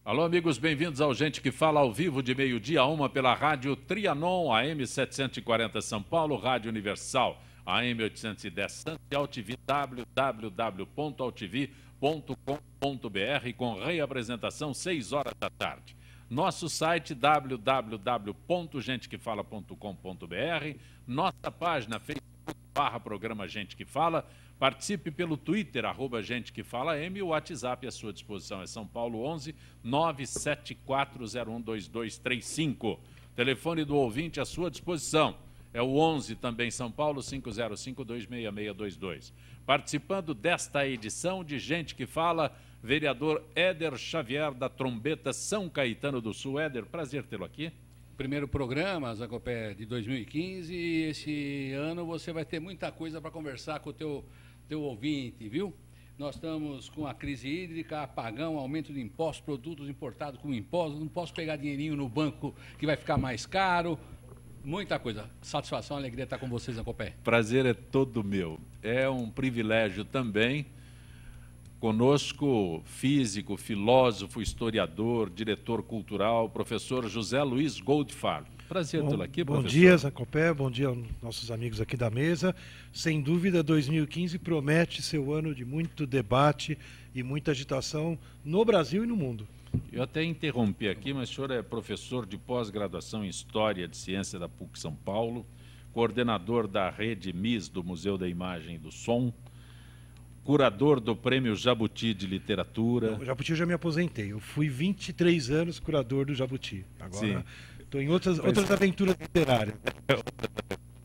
Alô, amigos, bem-vindos ao Gente que Fala ao vivo de meio-dia a 1 pela Rádio Trianon, AM 740 São Paulo, Rádio Universal, AM 810 Santos e AltV, www.altv.com.br, com reapresentação 6 horas da tarde. Nosso site www.gentequefala.com.br, nossa página Facebook/programa Gente que Fala. Participe pelo Twitter, @GenteQueFalaM, e o WhatsApp à sua disposição. É São Paulo 11 974012235. Telefone do ouvinte à sua disposição. É o 11 também São Paulo 505-26622. Participando desta edição de Gente que Fala, vereador Éder Xavier, da Trombeta São Caetano do Sul. Éder, prazer tê-lo aqui. Primeiro programa, Zacopé, de 2015, e esse ano você vai ter muita coisa para conversar com o teu ouvinte, viu? Nós estamos com a crise hídrica, apagão, aumento de impostos, produtos importados com impostos, não posso pegar dinheirinho no banco que vai ficar mais caro, muita coisa. Satisfação, alegria estar com vocês, Zacopé. Prazer é todo meu. É um privilégio também. Conosco, físico, filósofo, historiador, diretor cultural, professor José Luiz Goldfarb. Prazer tê-lo aqui, professor. Bom dia, Zacopé, bom dia aos nossos amigos aqui da mesa. Sem dúvida, 2015 promete ser o ano de muito debate e muita agitação no Brasil e no mundo. Eu até interrompi aqui, mas o senhor é professor de pós-graduação em História de Ciência da PUC São Paulo, coordenador da rede MIS do Museu da Imagem e do Som, curador do Prêmio Jabuti de Literatura. O Jabuti eu já me aposentei. Eu fui 23 anos curador do Jabuti. Agora estou em outras aventuras literárias.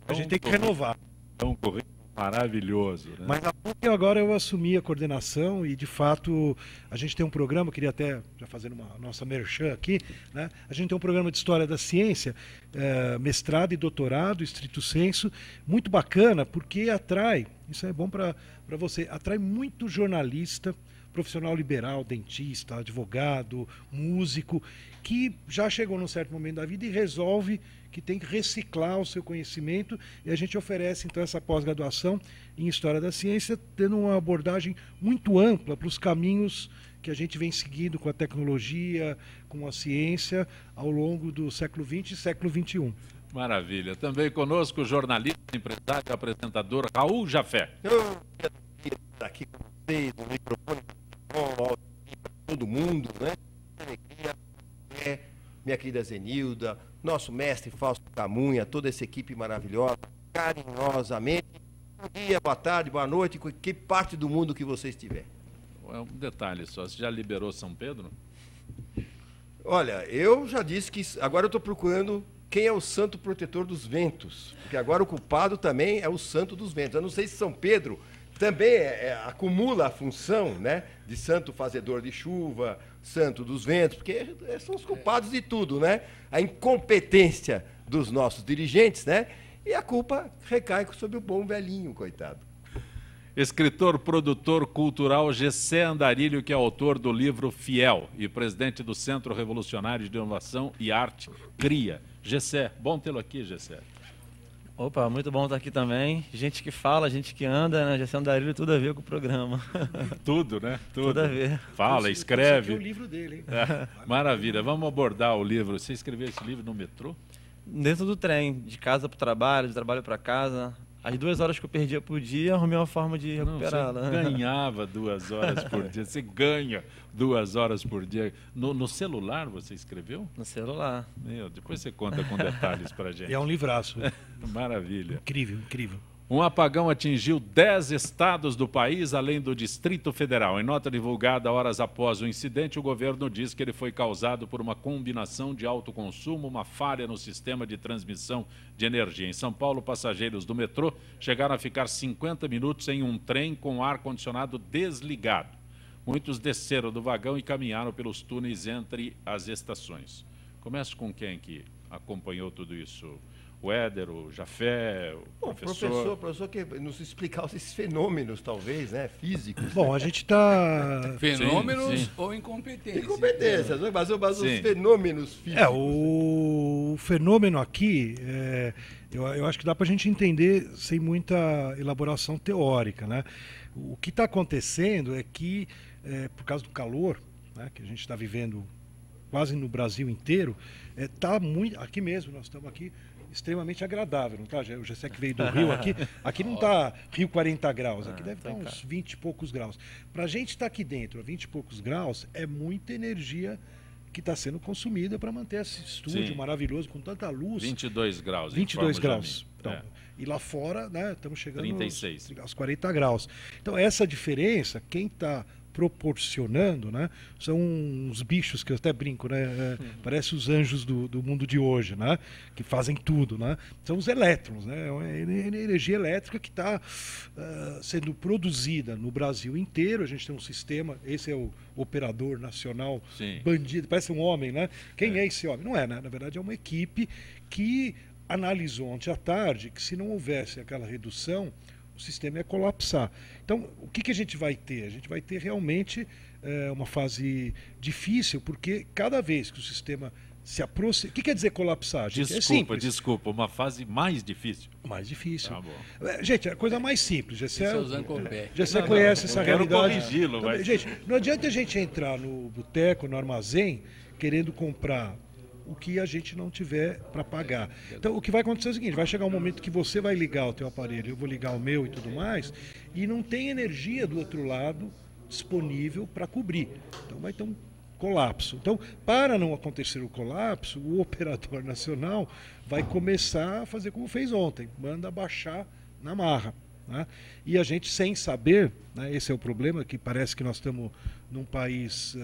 A gente tem que renovar. É um currículo maravilhoso, né? Mas há pouco agora eu assumi a coordenação e, de fato, a gente tem um programa, queria até, já fazendo uma nossa merchan aqui, né? A gente tem um programa de História da Ciência, mestrado e doutorado, estrito sensu, muito bacana, porque atrai, isso é bom para você, atrai muito jornalista, profissional liberal, dentista, advogado, músico, que já chegou num certo momento da vida e resolve que tem que reciclar o seu conhecimento, e a gente oferece então essa pós-graduação em História da Ciência, tendo uma abordagem muito ampla para os caminhos que a gente vem seguindo com a tecnologia, com a ciência, ao longo do século XX e século XXI. Maravilha. Também conosco o jornalista, empresário e apresentador Raul Jafé. Eu queria estar aqui com vocês, no microfone, para todo mundo, né? Minha querida Zenilda, nosso mestre Fausto Camunha, toda essa equipe maravilhosa, carinhosamente. Bom dia, boa tarde, boa noite, com que parte do mundo que você estiver. Um detalhe só, você já liberou São Pedro? Olha, eu já disse que agora eu estou procurando quem é o santo protetor dos ventos, porque agora o culpado também é o santo dos ventos. Eu não sei se São Pedro também acumula a função, né, de santo fazedor de chuva, santo dos ventos, porque são os culpados de tudo, né? A incompetência dos nossos dirigentes, né? E a culpa recai sobre o bom velhinho, coitado. Escritor, produtor cultural Gessé Andarilho, que é autor do livro Fiel e presidente do Centro Revolucionário de Inovação e Arte, CRIA. Gessé, bom tê-lo aqui, Gessé. Opa, muito bom estar aqui também. Gente que fala, gente que anda, né? Gessé Andarilho, tudo a ver com o programa. Tudo, né? Tudo a ver. Fala, escreve. Esse aqui é o livro dele, hein? Maravilha, vamos abordar o livro. Você escreveu esse livro no metrô? Dentro do trem, de casa para o trabalho, de trabalho para casa. As 2 horas que eu perdia por dia, arrumei uma forma de recuperá-la. Você ganhava 2 horas por dia, você ganha 2 horas por dia. No celular você escreveu? No celular. Depois você conta com detalhes pra gente. É um livraço. Maravilha. Incrível, incrível. Um apagão atingiu 10 estados do país, além do Distrito Federal. Em nota divulgada horas após o incidente, o governo diz que ele foi causado por uma combinação de alto consumo, uma falha no sistema de transmissão de energia. Em São Paulo, passageiros do metrô chegaram a ficar 50 minutos em um trem com o ar-condicionado desligado. Muitos desceram do vagão e caminharam pelos túneis entre as estações. Começo com quem que acompanhou tudo isso? O Éder, o Jafé, o professor. Professor que nos explicar esses fenômenos, talvez, né, físicos. Bom, a gente está... Fenômenos Sim. ou incompetências? Incompetências, mas os fenômenos físicos. O fenômeno aqui, eu acho que dá para a gente entender sem muita elaboração teórica, né? O que está acontecendo é que, por causa do calor, né, que a gente está vivendo quase no Brasil inteiro, tá muito, aqui mesmo, nós estamos aqui, extremamente agradável, não tá? O Gessé que veio do Rio aqui não está Rio 40 graus, aqui deve estar uns 20 e poucos graus. Para a gente estar aqui dentro a 20 e poucos graus, é muita energia que está sendo consumida para manter esse estúdio maravilhoso, com tanta luz. 22 graus. 22 graus. Então, e lá fora, né, estamos chegando 36. aos 40 graus. Então, essa diferença, quem está proporcionando, né, são uns bichos que eu até brinco, né, parece os anjos do mundo de hoje, né, que fazem tudo, né, são os elétrons, né, é uma energia elétrica que está sendo produzida no Brasil inteiro. A gente tem um sistema, esse é o operador nacional bandido, parece um homem, né, quem é esse homem? Não é, né, na verdade é uma equipe que analisou ontem à tarde que se não houvesse aquela redução, o sistema ia colapsar. Então, o que a gente vai ter? A gente vai ter realmente uma fase difícil, porque cada vez que o sistema se aproxima... O que quer dizer colapsar, gente? Desculpa, uma fase mais difícil. Mais difícil. Tá bom. Gente, é a coisa mais simples. Você não, conhece essa realidade. Corrigi-lo, mas... Gente, não adianta a gente entrar no boteco, no armazém, querendo comprar o que a gente não tiver para pagar. Então, o que vai acontecer é o seguinte, vai chegar um momento que você vai ligar o teu aparelho, eu vou ligar o meu e tudo mais, e não tem energia do outro lado disponível para cobrir. Então, vai ter um colapso. Então, para não acontecer o colapso, o operador nacional vai começar a fazer como fez ontem, manda baixar na marra. Né? E a gente, sem saber, né, esse é o problema, que parece que nós estamos num país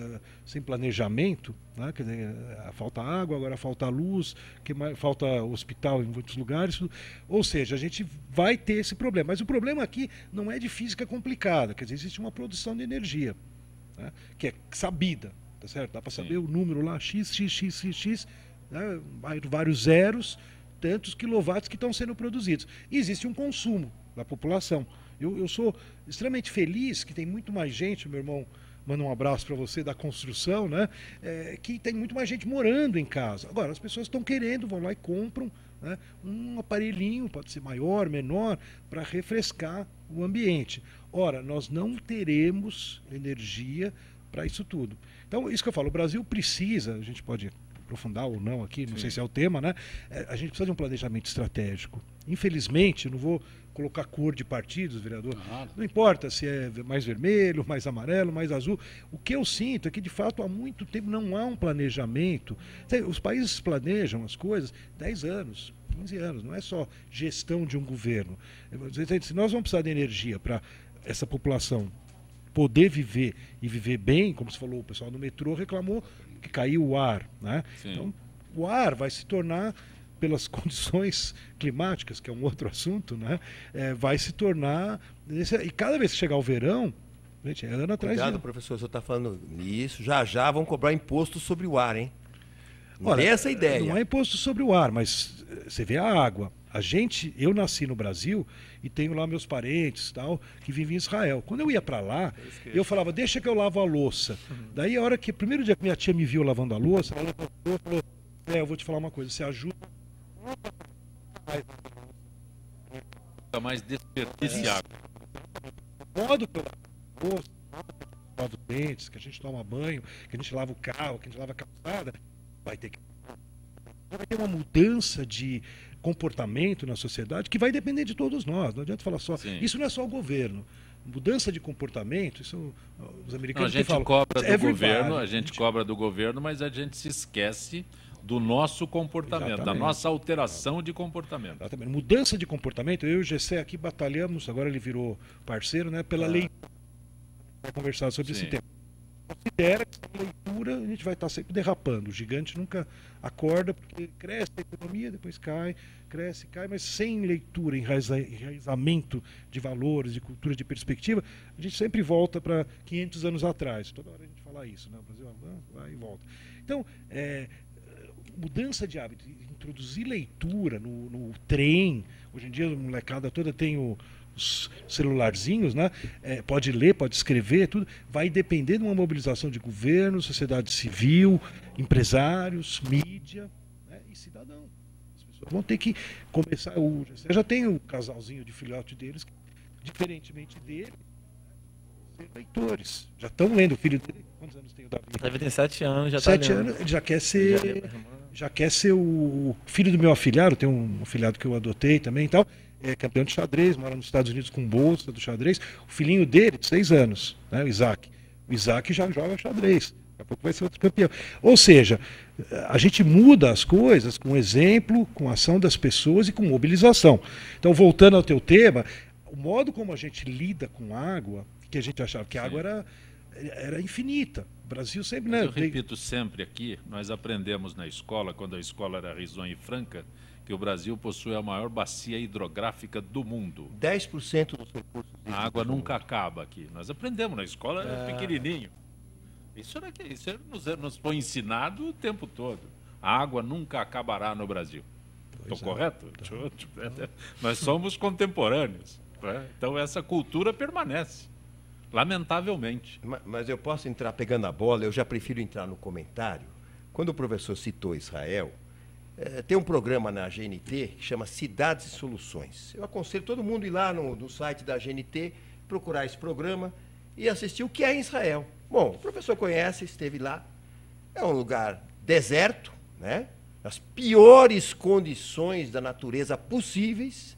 sem planejamento, né? Quer dizer, falta água, agora falta luz, falta hospital em muitos lugares, ou seja, a gente vai ter esse problema. Mas o problema aqui não é de física complicada, quer dizer, existe uma produção de energia, né, que é sabida, tá certo? Dá para saber o número lá, x, né, vários zeros, tantos quilowatts que estão sendo produzidos. E existe um consumo da população. Eu sou extremamente feliz que tem muito mais gente, meu irmão manda um abraço para você, da construção, né? Que tem muito mais gente morando em casa. Agora, as pessoas estão querendo, vão lá e compram, né, um aparelhinho, pode ser maior, menor, para refrescar o ambiente. Ora, nós não teremos energia para isso tudo. Então, isso que eu falo, o Brasil precisa, a gente pode aprofundar ou não aqui, não sei se é o tema, né? A gente precisa de um planejamento estratégico. Infelizmente, eu não vou colocar cor de partidos, vereador. Não importa se é mais vermelho, mais amarelo, mais azul. O que eu sinto é que, de fato, há muito tempo não há um planejamento. Os países planejam as coisas 10 anos, 15 anos. Não é só gestão de um governo. Se nós vamos precisar de energia para essa população poder viver e viver bem, como você falou, o pessoal do metrô reclamou que caiu o ar, né? Então, o ar vai se tornar, pelas condições climáticas, que é um outro assunto, né? Vai se tornar... E cada vez que chegar o verão, gente, é ano atrás de ano. Professor, o senhor está falando nisso, já vão cobrar imposto sobre o ar, hein? Não Olha, tem essa ideia. Não é imposto sobre o ar, mas você vê a água. Eu nasci no Brasil e tenho lá meus parentes tal, que vivem em Israel. Quando eu ia para lá, eu falava, deixa que eu lavo a louça. Daí a hora que, primeiro dia que minha tia me viu lavando a louça, ela falou, eu vou te falar uma coisa, você ajuda mais desperdiciado. O modo que eu lavo a louça, lavo os dentes, que a gente toma banho, que a gente lava o carro, que a gente lava a calçada, vai ter uma mudança de comportamento na sociedade que vai depender de todos nós. Não adianta falar só. Isso não é só o governo. Mudança de comportamento, isso os americanos não, a gente falam, cobra do governo, a gente cobra do governo, mas a gente se esquece do nosso comportamento, da nossa alteração de comportamento. Exatamente. Mudança de comportamento, eu e o Gessé aqui batalhamos, agora ele virou parceiro, né, pela lei para conversar sobre esse tema. Considera que sem leitura a gente vai estar sempre derrapando. O gigante nunca acorda, porque cresce a economia, depois cai, cresce, cai, mas sem leitura, enraizamento de valores, de cultura, de perspectiva, a gente sempre volta para 500 anos atrás. Toda hora a gente fala isso, né? O Brasil vai e volta. Então, mudança de hábito, introduzir leitura no trem. Hoje em dia a molecada toda tem os celularzinhos, né? Pode ler, pode escrever, tudo. Vai depender de uma mobilização de governo, sociedade civil, empresários, mídia, né? E cidadão. As pessoas vão ter que começar. Você já tem o casalzinho de filhote deles, que, diferentemente dele, ser leitores. Já estão lendo. O filho dele, Quantos anos tem o Davi? Davi tem 7 anos, já 7 tá anos, ele já quer Já ser o filho do meu afilhado. Tem um afilhado que eu adotei também e tal. É campeão de xadrez, mora nos Estados Unidos com bolsa do xadrez. O filhinho dele, de 6 anos, né, o Isaac. O Isaac já joga xadrez. Daqui a pouco vai ser outro campeão. Ou seja, a gente muda as coisas com exemplo, com ação das pessoas e com mobilização. Então, voltando ao teu tema, o modo como a gente lida com água, que a gente achava que a água era infinita. O Brasil sempre... Mas eu repito sempre aqui, nós aprendemos na escola, quando a escola era risonha e franca, que o Brasil possui a maior bacia hidrográfica do mundo. 10% dos recursos. A água nunca acaba aqui. Nós aprendemos na escola, pequenininho. Isso nos foi ensinado o tempo todo. A água nunca acabará no Brasil. Estou correto? Nós somos contemporâneos. Né? Então essa cultura permanece, lamentavelmente. Mas eu posso entrar pegando a bola, eu já prefiro entrar no comentário. Quando o professor citou Israel, tem um programa na GNT que chama Cidades e Soluções. Eu aconselho todo mundo ir lá no site da GNT, procurar esse programa e assistir o que é Israel. Bom, o professor conhece, esteve lá. É um lugar deserto, né? As piores condições da natureza possíveis.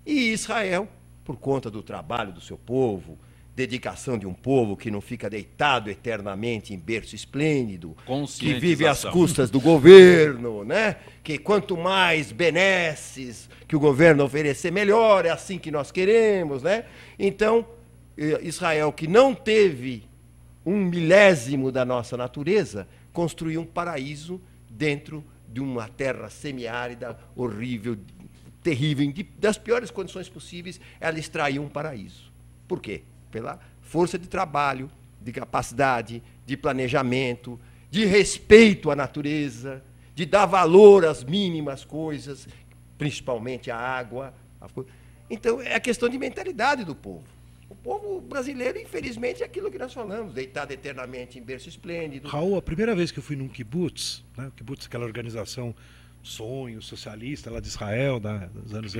E Israel, por conta do trabalho do seu povo, dedicação de um povo que não fica deitado eternamente em berço esplêndido, que vive às custas do governo, né? Que quanto mais benesses que o governo oferecer, melhor, é assim que nós queremos, né? Então, Israel, que não teve 1/1000 da nossa natureza, construiu um paraíso dentro de uma terra semiárida, horrível, terrível, das piores condições possíveis, ela extraiu um paraíso. Por quê? Pela força de trabalho, de capacidade, de planejamento, de respeito à natureza, de dar valor às mínimas coisas, principalmente à água. Então, é a questão de mentalidade do povo. O povo brasileiro, infelizmente, é aquilo que nós falamos, deitado eternamente em berço esplêndido. Raul, a primeira vez que eu fui num kibbutz, né, o kibbutz, aquela organização sonho socialista lá de Israel, dos anos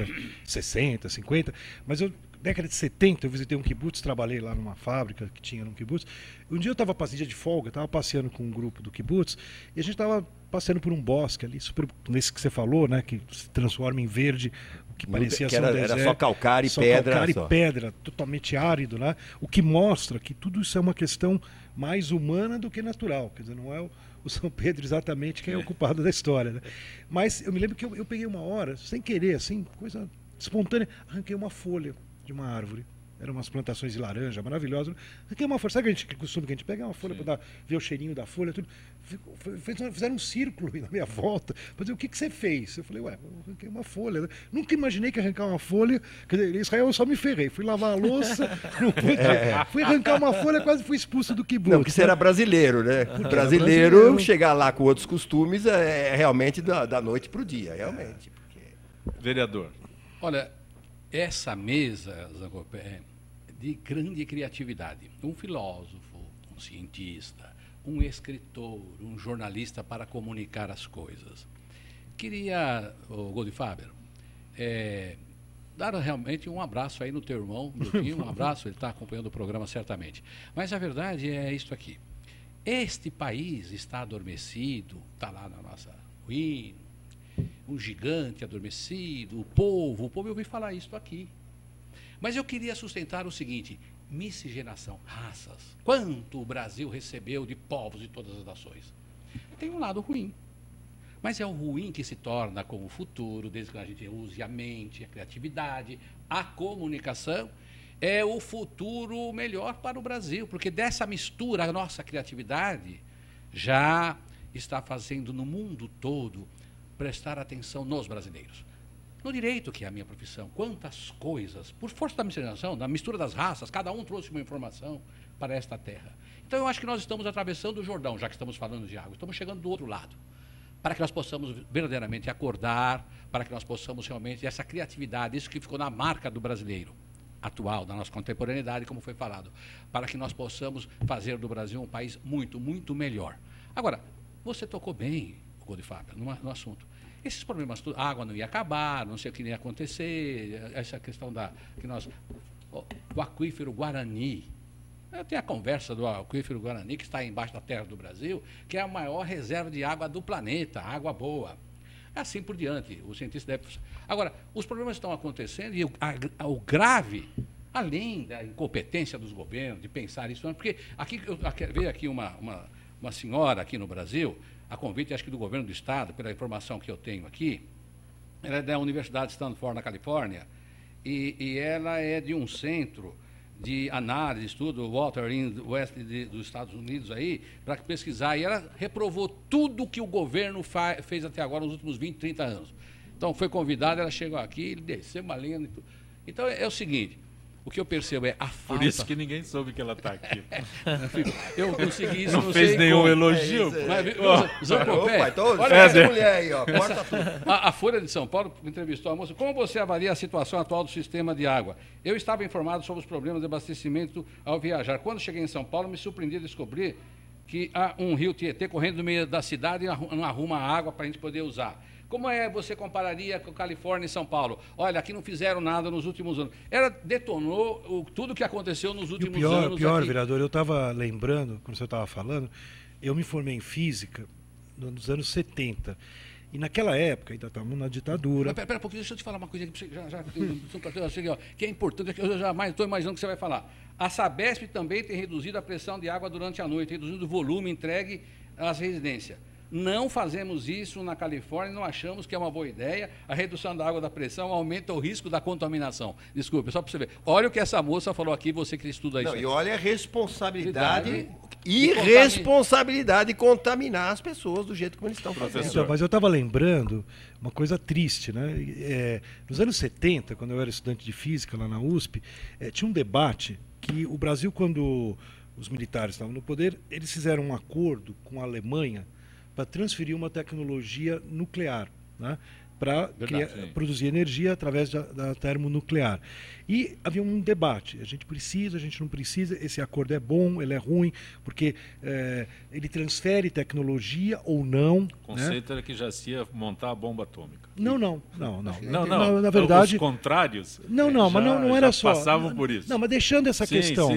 60, 50, mas década de 70, eu visitei um kibbutz, trabalhei lá numa fábrica que tinha num kibbutz. Um dia eu estava dia de folga, estava passeando com um grupo do kibbutz, e a gente estava passeando por um bosque ali, super, nesse que você falou, né, que se transforma em verde, o que parecia ser um deserto. Era só calcário e pedra. Calcário e pedra, totalmente árido, né? O que mostra que tudo isso é uma questão mais humana do que natural, quer dizer, não é o São Pedro exatamente quem é o culpado da história, né? Mas eu me lembro que eu peguei uma hora, sem querer, assim, coisa espontânea, arranquei uma folha de uma árvore. Eram umas plantações de laranja maravilhosas. Arranquei uma folha. Sabe aquele costume que a gente pega uma folha para ver o cheirinho da folha? Tudo. Fizeram um círculo na minha volta. Para dizer, o que você fez? Eu falei, eu arranquei uma folha. Nunca imaginei que arrancar uma folha. Quer dizer, em Israel eu só me ferrei. Fui lavar a louça, fui arrancar uma folha, quase fui expulso do kibbutz. Não, porque você era brasileiro, né? Brasileiro, chegar lá com outros costumes é realmente da noite para o dia, realmente. Porque... Vereador. Olha, essa mesa, Zancopé, é de grande criatividade. Um filósofo, um cientista, um escritor, um jornalista para comunicar as coisas. Queria, o Goldfaber, dar realmente um abraço aí no teu irmão, Miltinho, um abraço, ele está acompanhando o programa certamente. Mas a verdade é isto aqui. Este país está adormecido, está lá na nossa ruína, um gigante adormecido, o povo, eu ouvi falar isso aqui. Mas eu queria sustentar o seguinte, miscigenação, raças. Quanto o Brasil recebeu de povos de todas as nações? Tem um lado ruim, mas é o ruim que se torna com o futuro, desde que a gente use a mente, a criatividade, a comunicação, é o futuro melhor para o Brasil, porque dessa mistura, a nossa criatividade já está fazendo no mundo todo prestar atenção nos brasileiros. No direito, que é a minha profissão, quantas coisas, por força da miscigenação, da mistura das raças, cada um trouxe uma informação para esta terra. Então, eu acho que nós estamos atravessando o Jordão, já que estamos falando de água, estamos chegando do outro lado, para que nós possamos verdadeiramente acordar, para que nós possamos realmente, essa criatividade, isso que ficou na marca do brasileiro atual, da nossa contemporaneidade, como foi falado, para que nós possamos fazer do Brasil um país muito, muito melhor. Agora, você tocou bem, Goldfaber, no assunto. Esses problemas, a água não ia acabar, não sei o que ia acontecer, essa questão o aquífero Guarani, Tem a conversa do aquífero Guarani, que está embaixo da terra do Brasil, que é a maior reserva de água do planeta, água boa. Assim por diante, o cientista deve... Agora, os problemas estão acontecendo e o grave, além da incompetência dos governos, de pensar isso, porque veio aqui uma senhora aqui no Brasil, a convite, acho que do governo do estado, pela informação que eu tenho aqui, ela é da Universidade de Stanford, na Califórnia, e ela é de um centro de análise, estudo, Walter West dos Estados Unidos aí, para pesquisar, e ela reprovou tudo que o governo fez até agora, nos últimos 20, 30 anos. Então, foi convidada, ela chegou aqui, ele desceu uma linha e tudo. Então, é o seguinte, o que eu percebo é a falta... Por isso que ninguém soube que ela está aqui. Eu consegui isso, não fez nenhum elogio. Zancopé, olha essa mulher aí, ó, corta tudo. A Folha de São Paulo entrevistou a moça. Como você avalia a situação atual do sistema de água? Eu estava informado sobre os problemas de abastecimento ao viajar. Quando cheguei em São Paulo, me surpreendi a descobrir que há um rio Tietê correndo no meio da cidade e não arruma água para a gente poder usar. Como você compararia com Califórnia e São Paulo? Olha, aqui não fizeram nada nos últimos anos. Ela detonou tudo o que aconteceu nos últimos anos. O pior, aqui. vereador, eu estava lembrando, quando você estava falando, eu me formei em física nos anos 70. E naquela época, ainda estávamos na ditadura. Mas, pera um pouquinho, deixa eu te falar uma coisa aqui, que é importante, eu jamais estou imaginando o que você vai falar. A Sabesp também tem reduzido a pressão de água durante a noite, reduzindo o volume entregue às residências. Não fazemos isso na Califórnia, não achamos que é uma boa ideia. A redução da água da pressão aumenta o risco da contaminação. Desculpe, só para você ver. Olha o que essa moça falou aqui, você que estuda isso. Não, e olha a responsabilidade, irresponsabilidade de contaminar as pessoas do jeito como eles estão fazendo. Então, mas eu estava lembrando uma coisa triste, né? Nos anos 70, quando eu era estudante de física lá na USP, tinha um debate que o Brasil, quando os militares estavam no poder, eles fizeram um acordo com a Alemanha para transferir uma tecnologia nuclear, né, para produzir energia através da termonuclear. E havia um debate, a gente precisa, a gente não precisa, esse acordo é bom, ele é ruim, porque ele transfere tecnologia ou não. O conceito era que já se ia montar a bomba atômica. Não. Na verdade, os contrários mas não era só. Passavam por isso. Não, mas deixando essa questão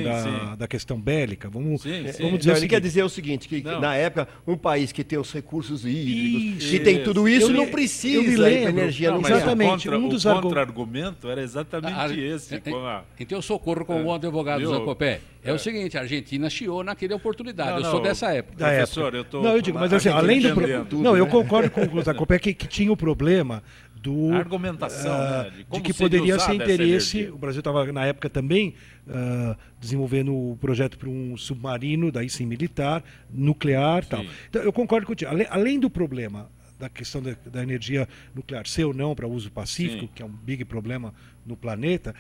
da questão bélica, vamos dizer ele quer dizer o seguinte, que na época, um país que tem os recursos hídricos, que tem tudo isso, não precisa de energia nuclear. Exatamente. O contra-argumento era exatamente esse. Então eu socorro com o advogado Zancopé. É o seguinte, a Argentina chiou naquela oportunidade. Eu sou dessa época. Professor, eu estou... Não, eu digo, mas assim, além do... Não, eu concordo com o Zancopé que tinha o problema a argumentação, de que poderia ser interesse. O Brasil estava, na época, também desenvolvendo o projeto para um submarino, daí sim militar, nuclear e tal. Então, eu concordo contigo. Além do problema da questão da energia nuclear ser ou não para uso pacífico, que é um big problema no planeta,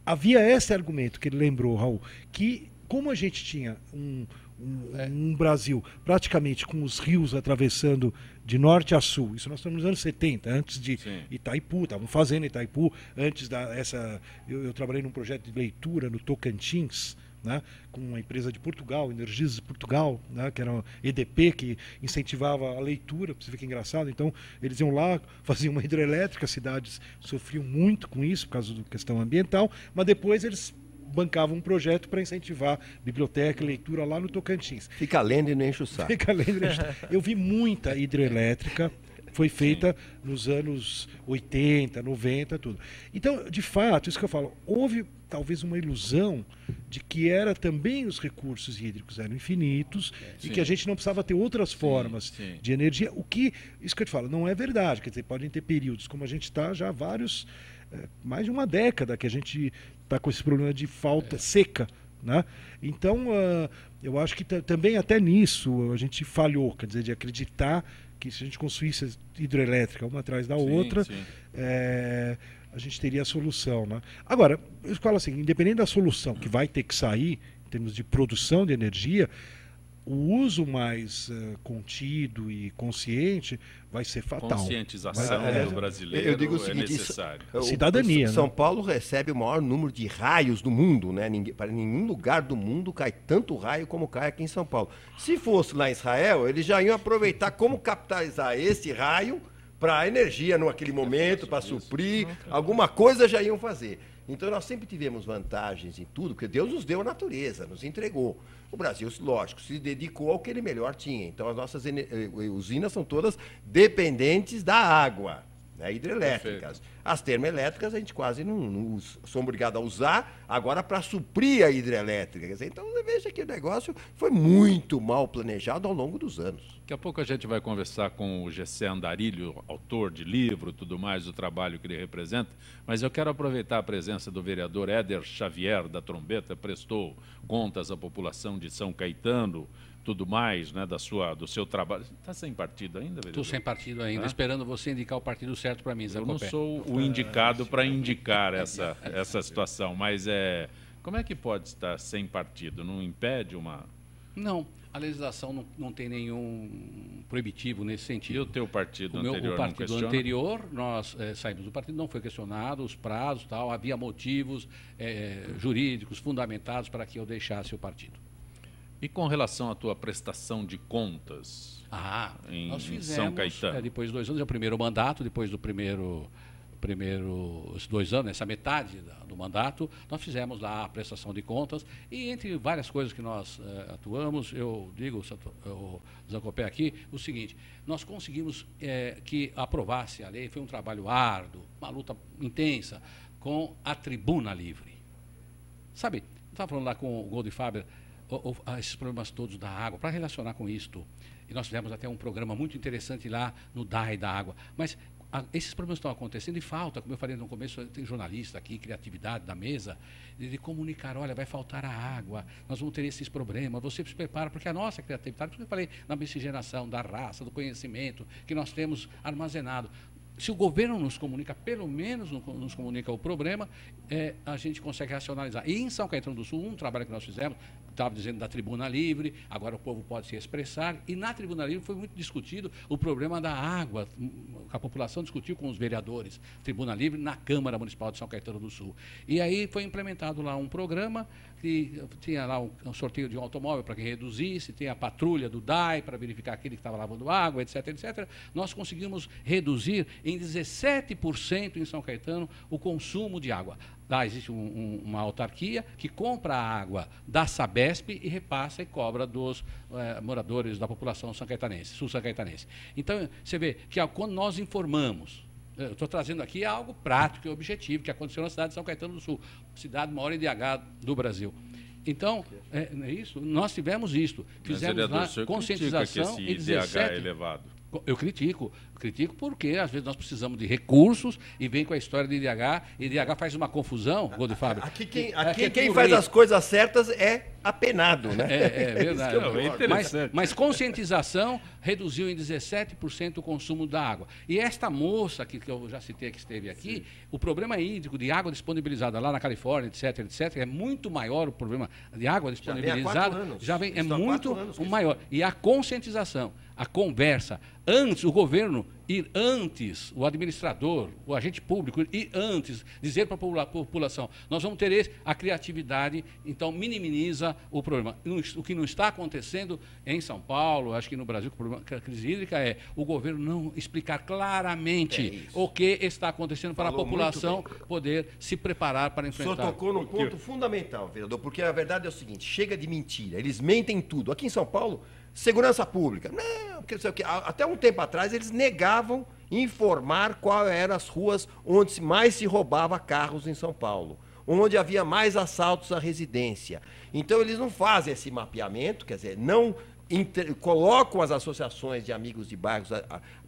havia esse argumento que ele lembrou, Raul, que como a gente tinha um Brasil praticamente com os rios atravessando de norte a sul, isso nós estamos nos anos 70, antes de Itaipu, estavam fazendo Itaipu, antes eu trabalhei num projeto de leitura no Tocantins, né, com uma empresa de Portugal, Energias de Portugal, né, que era uma EDP, que incentivava a leitura, para você ver que é engraçado. Então, eles iam lá, faziam uma hidrelétrica, as cidades sofriam muito com isso, por causa da questão ambiental, mas depois eles bancavam um projeto para incentivar biblioteca e leitura lá no Tocantins. Fica lendo e não enche o saco. Fica lendo e não enche o saco. Eu vi muita hidrelétrica, foi feita nos anos 80, 90, tudo. Então, de fato, isso que eu falo, houve talvez uma ilusão de que também os recursos hídricos eram infinitos e que a gente não precisava ter outras formas de energia, isso que eu te falo, não é verdade, quer dizer, podem ter períodos, como a gente está já há mais de uma década que a gente está com esse problema de falta seca, né? Então, eu acho que também até nisso a gente falhou, quer dizer, de acreditar que se a gente construísse hidrelétrica uma atrás da outra, a gente teria a solução, né? Agora, eu falo assim, independente da solução que vai ter que sair, em termos de produção de energia, o uso mais contido e consciente vai ser fatal. Conscientização do brasileiro, eu digo o seguinte, necessário. Cidadania. São Paulo recebe o maior número de raios do mundo, né? Para nenhum lugar do mundo cai tanto raio como cai aqui em São Paulo. Se fosse lá em Israel, eles já iam aproveitar como capitalizar esse raio para a energia naquele momento, para suprir, alguma coisa já iam fazer. Então nós sempre tivemos vantagens em tudo, porque Deus nos deu a natureza, nos entregou. O Brasil, lógico, se dedicou ao que ele melhor tinha. Então as nossas usinas são todas dependentes da água, né, hidrelétricas. Perfeito. As termoelétricas a gente quase não somos obrigados a usar agora para suprir a hidrelétrica. Quer dizer, então veja que o negócio foi muito mal planejado ao longo dos anos. Daqui a pouco a gente vai conversar com o Gessé Andarilho, autor de livro, tudo mais, do trabalho que ele representa, mas eu quero aproveitar a presença do vereador Éder Xavier, da Trombeta, prestou contas à população de São Caetano, tudo mais, né, do seu trabalho. Está sem partido ainda, vereador? Estou sem partido ainda, esperando você indicar o partido certo para mim, Zé Eu não Copé. sou o indicado para indicar essa situação, mas como é que pode estar sem partido? Não impede uma... Não, a legislação não tem nenhum proibitivo nesse sentido. E o teu partido O anterior partido não questiona? anterior, nós saímos do partido, não foi questionado, os prazos, tal, havia motivos jurídicos fundamentados para que eu deixasse o partido. E com relação à tua prestação de contas em nós fizemos, São Caetano? Depois de 2 anos, é o primeiro mandato, depois do primeiros 2 anos, essa metade do mandato, nós fizemos lá a prestação de contas e entre várias coisas que nós atuamos, eu digo, o Zé Copé aqui, o seguinte, nós conseguimos que aprovasse a lei, foi um trabalho árduo, uma luta intensa com a Tribuna Livre. Sabe, eu estava falando lá com o Gold Faber, esses problemas todos da água, para relacionar com isto, e nós fizemos até um programa muito interessante lá no DAI da água, mas esses problemas estão acontecendo e falta, como eu falei no começo, tem jornalista aqui, criatividade da mesa, de comunicar, olha, vai faltar a água, nós vamos ter esses problemas, você se prepara, porque a nossa criatividade, como eu falei, na miscigenação da raça, do conhecimento que nós temos armazenado, se o governo nos comunica, pelo menos nos comunica o problema, a gente consegue racionalizar. E em São Caetano do Sul, um trabalho que nós fizemos, estava dizendo da Tribuna Livre, agora o povo pode se expressar, e na Tribuna Livre foi muito discutido o problema da água, a população discutiu com os vereadores, Tribuna Livre, na Câmara Municipal de São Caetano do Sul. E aí foi implementado lá um programa que tinha lá um sorteio de um automóvel para quem reduzisse, tem a patrulha do DAI para verificar aquele que estava lavando água, etc, etc. Nós conseguimos reduzir em 17% em São Caetano o consumo de água. Lá existe uma autarquia que compra a água da Sabesp e repassa e cobra dos moradores da população sul-sancaetanense. Então, você vê que quando nós informamos, eu estou trazendo aqui algo prático e objetivo que aconteceu na cidade de São Caetano do Sul, cidade maior IDH do Brasil. Então, é isso, nós tivemos isto. Fizemos lá conscientização que esse IDH é elevado. Eu critico porque às vezes nós precisamos de recursos e vem com a história de IDH, e IDH faz uma confusão, Gold Fábio. Aqui quem faz as coisas certas é apenado, né? É verdade. É interessante. Mas conscientização reduziu em 17% o consumo da água. E esta moça que eu já citei, que esteve aqui, sim, o problema hídrico de água disponibilizada lá na Califórnia, etc, é muito maior o problema de água disponibilizada. Já vem, é muito maior. E a conscientização, a conversa, antes, o governo ir antes, o administrador, o agente público ir antes, dizer para a população, nós vamos ter a criatividade, então minimiza o problema. O que não está acontecendo em São Paulo, acho que no Brasil, com a crise hídrica, é o governo não explicar claramente o que está acontecendo para a população poder se preparar para enfrentar. O senhor tocou num ponto fundamental, vereador, porque a verdade é o seguinte, chega de mentira, eles mentem tudo. Aqui em São Paulo, segurança pública, não, porque não sei o quê. Até um tempo atrás eles negavam informar quais eram as ruas onde mais se roubava carros em São Paulo, onde havia mais assaltos à residência. Então eles não fazem esse mapeamento, quer dizer, não colocam as associações de amigos de bairros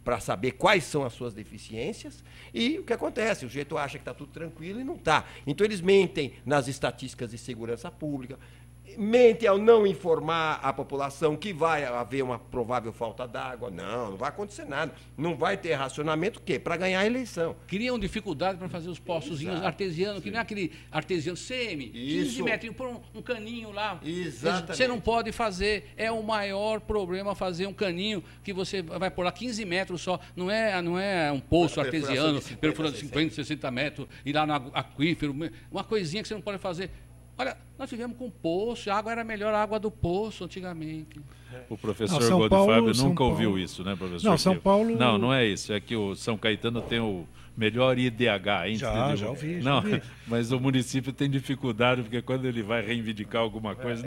para saber quais são as suas deficiências, e o que acontece? O sujeito acha que está tudo tranquilo e não está. Então eles mentem nas estatísticas de segurança pública, mente ao não informar a população que vai haver uma provável falta d'água. Não vai acontecer nada. Não vai ter racionamento, o quê? Para ganhar a eleição. Criam dificuldade para fazer os poçozinhos artesianos, que não é aquele artesiano CM, 15 metros, por um caninho lá. Exatamente. Você não pode fazer, é o maior problema fazer um caninho que você vai pôr lá 15 metros só, não é um poço artesiano, perfurando 50, 60 metros, ir lá no aquífero, uma coisinha que você não pode fazer. Olha, nós tivemos com poço, a água era melhor a água do poço antigamente. O professor Godefábio nunca ouviu isso, né, professor? Não, São Paulo... Não é isso. É que o São Caetano tem o melhor IDH, hein? Já ouvi. Mas o município tem dificuldade, porque quando ele vai reivindicar alguma coisa,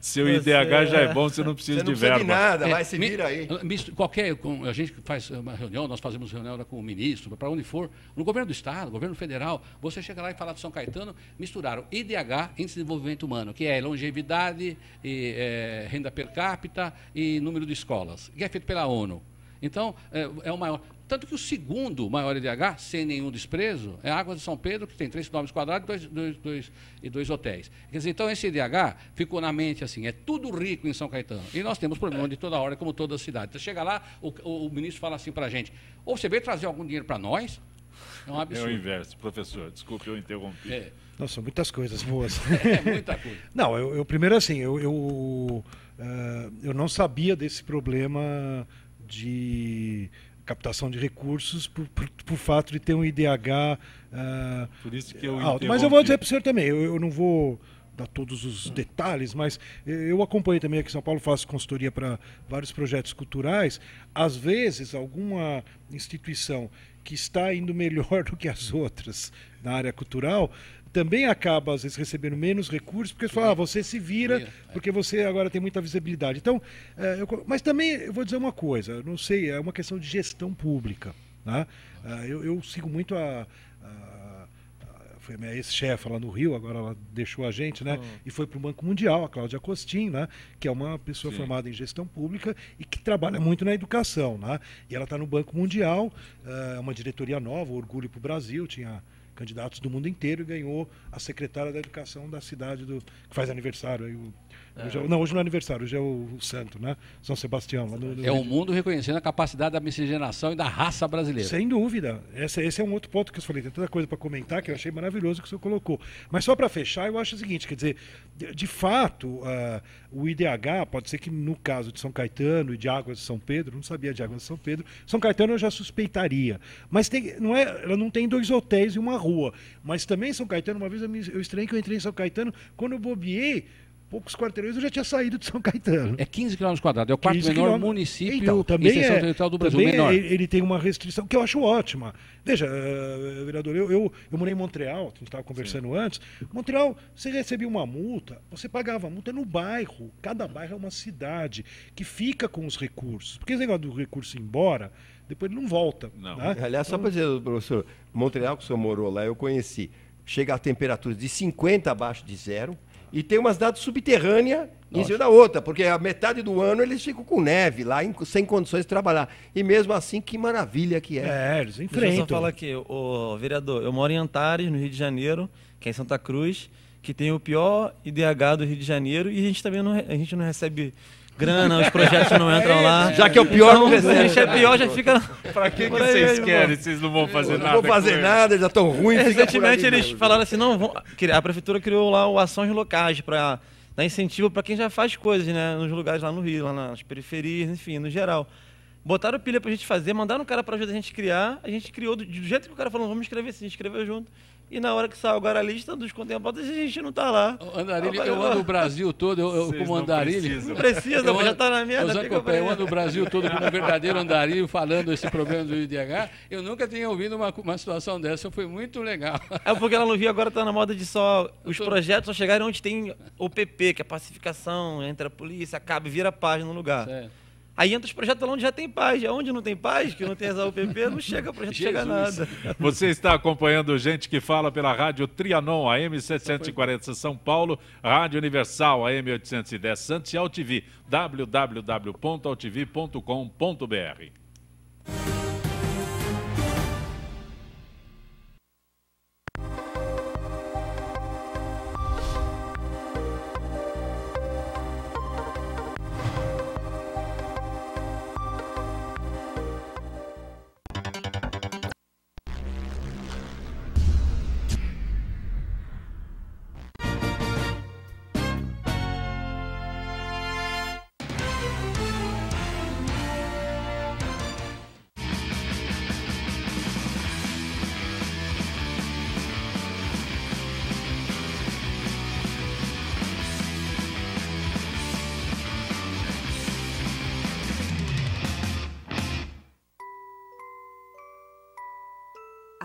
seu IDH já é bom, você não precisa de verba. Não precisa de nada, vai se vira aí. A gente faz uma reunião, nós fazemos reunião com o ministro, para onde for, no governo do estado, no governo federal, você chega lá e fala de São Caetano, misturaram IDH, Índice de Desenvolvimento Humano, que é longevidade, renda per capita e número de escolas, que é feito pela ONU. Então, é o maior. Tanto que o segundo maior IDH, sem nenhum desprezo, é a Águas de São Pedro, que tem 3 km² e 2 hotéis. Quer dizer, então esse IDH ficou na mente assim, é tudo rico em São Caetano. E nós temos problema de toda hora, como toda a cidade. Então chega lá, o ministro fala assim para a gente, ou você veio trazer algum dinheiro para nós? É um absurdo. É o inverso, professor. Desculpe, eu interrompi. Nossa, são muitas coisas boas. Muita coisa. Não, eu primeiro assim, eu não sabia desse problema de captação de recursos por fato de ter um IDH por isso que eu alto. Mas eu vou dizer para o senhor também, eu não vou dar todos os detalhes, mas eu acompanho também aqui em São Paulo, faço consultoria para vários projetos culturais. Às vezes, alguma instituição que está indo melhor do que as outras na área cultural também acaba, às vezes, recebendo menos recursos, porque você fala, você se vira, porque você agora tem muita visibilidade. Então, mas também, eu vou dizer uma coisa, não sei, é uma questão de gestão pública. Né? Eu sigo muito foi a minha ex-chefa lá no Rio, agora ela deixou a gente, né? E foi para o Banco Mundial, a Cláudia Costin, né? Que é uma pessoa formada em gestão pública e que trabalha muito na educação. Né? E ela está no Banco Mundial, uma diretoria nova, Orgulho para o Brasil, tinha candidatos do mundo inteiro e ganhou a secretária da Educação da cidade que faz aniversário. Aí hoje não é aniversário, hoje é o santo, né? São Sebastião. Lá no o mundo reconhecendo a capacidade da miscigenação e da raça brasileira. Sem dúvida. Esse é um outro ponto que eu falei. Tem tanta coisa para comentar que eu achei maravilhoso que o senhor colocou. Mas só para fechar, eu acho o seguinte, quer dizer, de fato, o IDH, pode ser que no caso de São Caetano e de Águas de São Pedro, não sabia de Águas de São Pedro, São Caetano eu já suspeitaria. Mas ela não tem 2 hotéis e uma rua. Mas também São Caetano, uma vez eu estranhei que eu entrei em São Caetano, quando eu bobeei, poucos quarteirões eu já tinha saído de São Caetano. É 15 km², é o quarto menor município então, também extensão territorial do Brasil, também menor. Ele tem uma restrição que eu acho ótima. Veja, vereador, eu morei em Montreal, a gente estava conversando antes. Montreal, você recebia uma multa, você pagava a multa no bairro. Cada bairro é uma cidade que fica com os recursos. Porque esse negócio do recurso ir embora, depois ele não volta. Não. Né? Aliás, só para dizer, professor, Montreal, que o senhor morou lá, eu conheci. Chega a temperaturas de 50 abaixo de zero. E tem uma cidade subterrânea em cima da outra, porque a metade do ano eles ficam com neve lá, sem condições de trabalhar. E mesmo assim, que maravilha que é. Eles enfrentam. Deixa eu só falar aqui, vereador, eu moro em Antares, no Rio de Janeiro, que é em Santa Cruz, que tem o pior IDH do Rio de Janeiro, e a gente também não recebe grana, os projetos não entram lá. Já que é o pior, não recebe. A gente é pior, já fica... Pra que vocês querem? Vocês não vão fazer nada. Não vão fazer nada, já estão ruins. Recentemente eles falaram assim, a prefeitura criou lá o ações locais para dar incentivo para quem já faz coisas, né, nos lugares lá no Rio, lá nas periferias, enfim, no geral. Botaram pilha pra gente fazer, mandaram o cara para ajudar a gente criar, a gente criou do jeito que o cara falou, vamos escrever assim, a gente escreveu junto. E na hora que saiu agora a lista dos contemplados, a gente não tá lá. Andarilho, eu ando o Brasil todo, eu como andarilho. Não precisa, já tá na minha. Eu ando o Brasil todo como um verdadeiro andarilho falando esse problema do IDH. Eu nunca tinha ouvido uma situação dessa, foi muito legal. É porque lá no Rio agora tá na moda de os projetos só chegarem onde tem o PP, que é pacificação, entra a polícia, acaba e vira paz no lugar. Certo. Aí entra os projetos lá onde já tem paz. Onde não tem paz, que não tem essa UPP, não chega, o projeto não chega a nada. Você está acompanhando Gente que Fala pela Rádio Trianon, AM 740 São Paulo, Rádio Universal, AM 810 Santos e AltV, www.altv.com.br.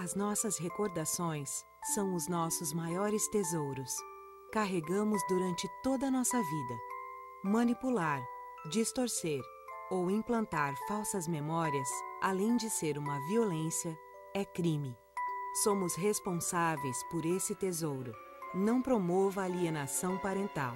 As nossas recordações são os nossos maiores tesouros. Carregamos durante toda a nossa vida. Manipular, distorcer ou implantar falsas memórias, além de ser uma violência, é crime. Somos responsáveis por esse tesouro. Não promova alienação parental.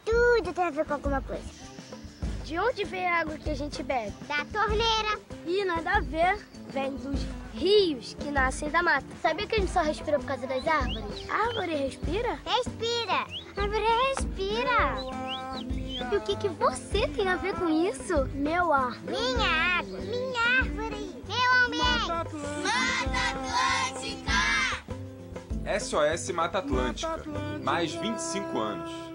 Tudo tem a ver com alguma coisa. De onde vem a água que a gente bebe? Da torneira. Ih, nada a ver. Vem dos rios que nascem da mata. Sabia que a gente só respira por causa das árvores? A árvore respira? Respira. A árvore respira. E o que você tem a ver com isso? Meu ar. Minha água. Minha árvore. Meu ambiente. Mata Atlântica! SOS Mata Atlântica. Mais 25 anos.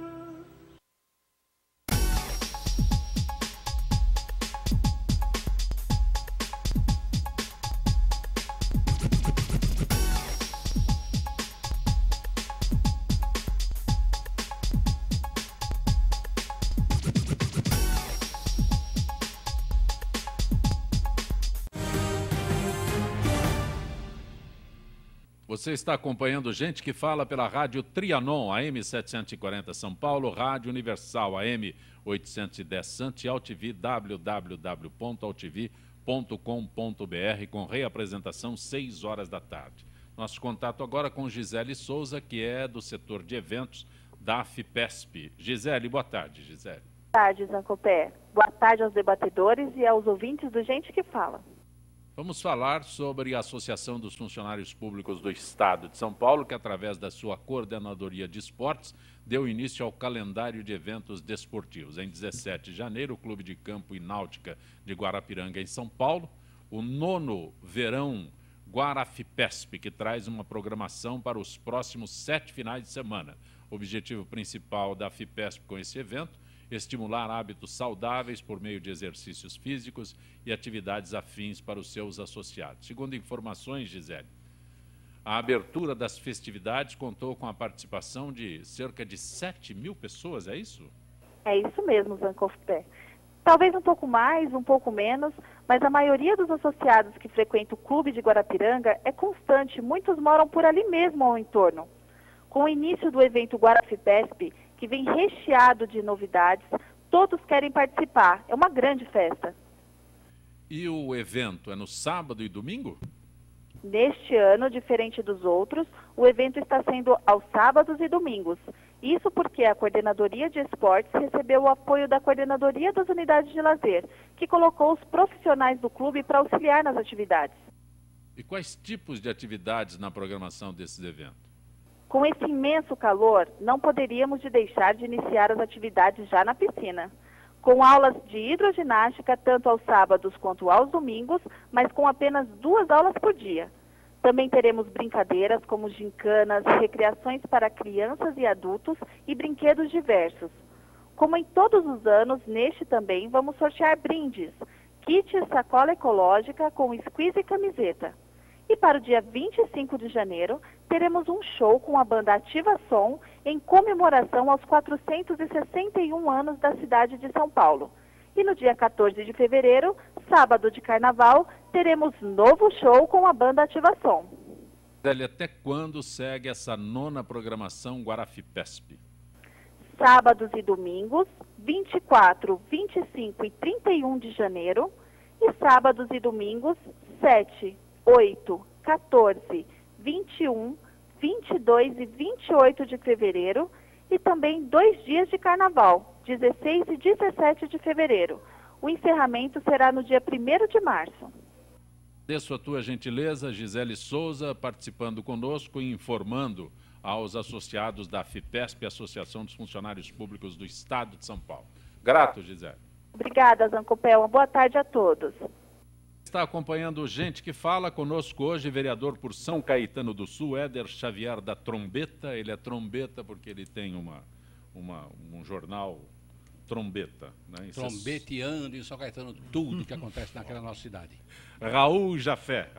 Você está acompanhando Gente que Fala pela Rádio Trianon, AM 740 São Paulo, Rádio Universal, AM 810 Santo e AltV, www.altv.com.br, com reapresentação 6 horas da tarde. Nosso contato agora com Gisele Souza, que é do setor de eventos da FIPESP. Gisele, boa tarde, Gisele. Boa tarde, Zancopé. Boa tarde aos debatedores e aos ouvintes do Gente que Fala. Vamos falar sobre a Associação dos Funcionários Públicos do Estado de São Paulo, que através da sua Coordenadoria de Esportes, deu início ao calendário de eventos desportivos. Em 17 de janeiro, o Clube de Campo e Náutica de Guarapiranga, em São Paulo, o 9º Verão Guarafipesp, que traz uma programação para os próximos 7 finais de semana. O objetivo principal da FIPESP com esse evento: estimular hábitos saudáveis por meio de exercícios físicos e atividades afins para os seus associados. Segundo informações, Gisele, a abertura das festividades contou com a participação de cerca de 7.000 pessoas, é isso? É isso mesmo, Zancopé. Talvez um pouco mais, um pouco menos, mas a maioria dos associados que frequentam o Clube de Guarapiranga é constante, muitos moram por ali mesmo ao entorno. Com o início do evento Guarafipesp, que vem recheado de novidades, todos querem participar. É uma grande festa. E o evento é no sábado e domingo? Neste ano, diferente dos outros, o evento está sendo aos sábados e domingos. Isso porque a Coordenadoria de Esportes recebeu o apoio da Coordenadoria das Unidades de Lazer, que colocou os profissionais do clube para auxiliar nas atividades. E quais tipos de atividades na programação desses eventos? Com esse imenso calor, não poderíamos deixar de iniciar as atividades já na piscina. Com aulas de hidroginástica, tanto aos sábados quanto aos domingos, mas com apenas 2 aulas por dia. Também teremos brincadeiras como gincanas, recreações para crianças e adultos e brinquedos diversos. Como em todos os anos, neste também vamos sortear brindes, kit sacola ecológica com squeeze e camiseta. E para o dia 25 de janeiro, teremos um show com a banda Ativa Som em comemoração aos 461 anos da cidade de São Paulo. E no dia 14 de fevereiro, sábado de carnaval, teremos novo show com a banda Ativação. Gisele, até quando segue essa 9ª programação Guarafipesp? Sábados e domingos, 24, 25 e 31 de janeiro. E sábados e domingos, 7, 8, 14, 21, 22 e 28 de fevereiro. E também 2 dias de carnaval, 16 e 17 de fevereiro. O encerramento será no dia 1º de março. Agradeço a tua gentileza, Gisele Souza, participando conosco e informando aos associados da FIPESP, Associação dos Funcionários Públicos do Estado de São Paulo. Grato, Gisele. Obrigada, Zancopel. Uma boa tarde a todos. Está acompanhando Gente que Fala conosco hoje, vereador por São Caetano do Sul, Éder Xavier da Trombeta. Ele é trombeta porque ele tem um jornal Trombeta. Né? Trombeteando em São Caetano tudo que acontece naquela nossa cidade. Raul Jafé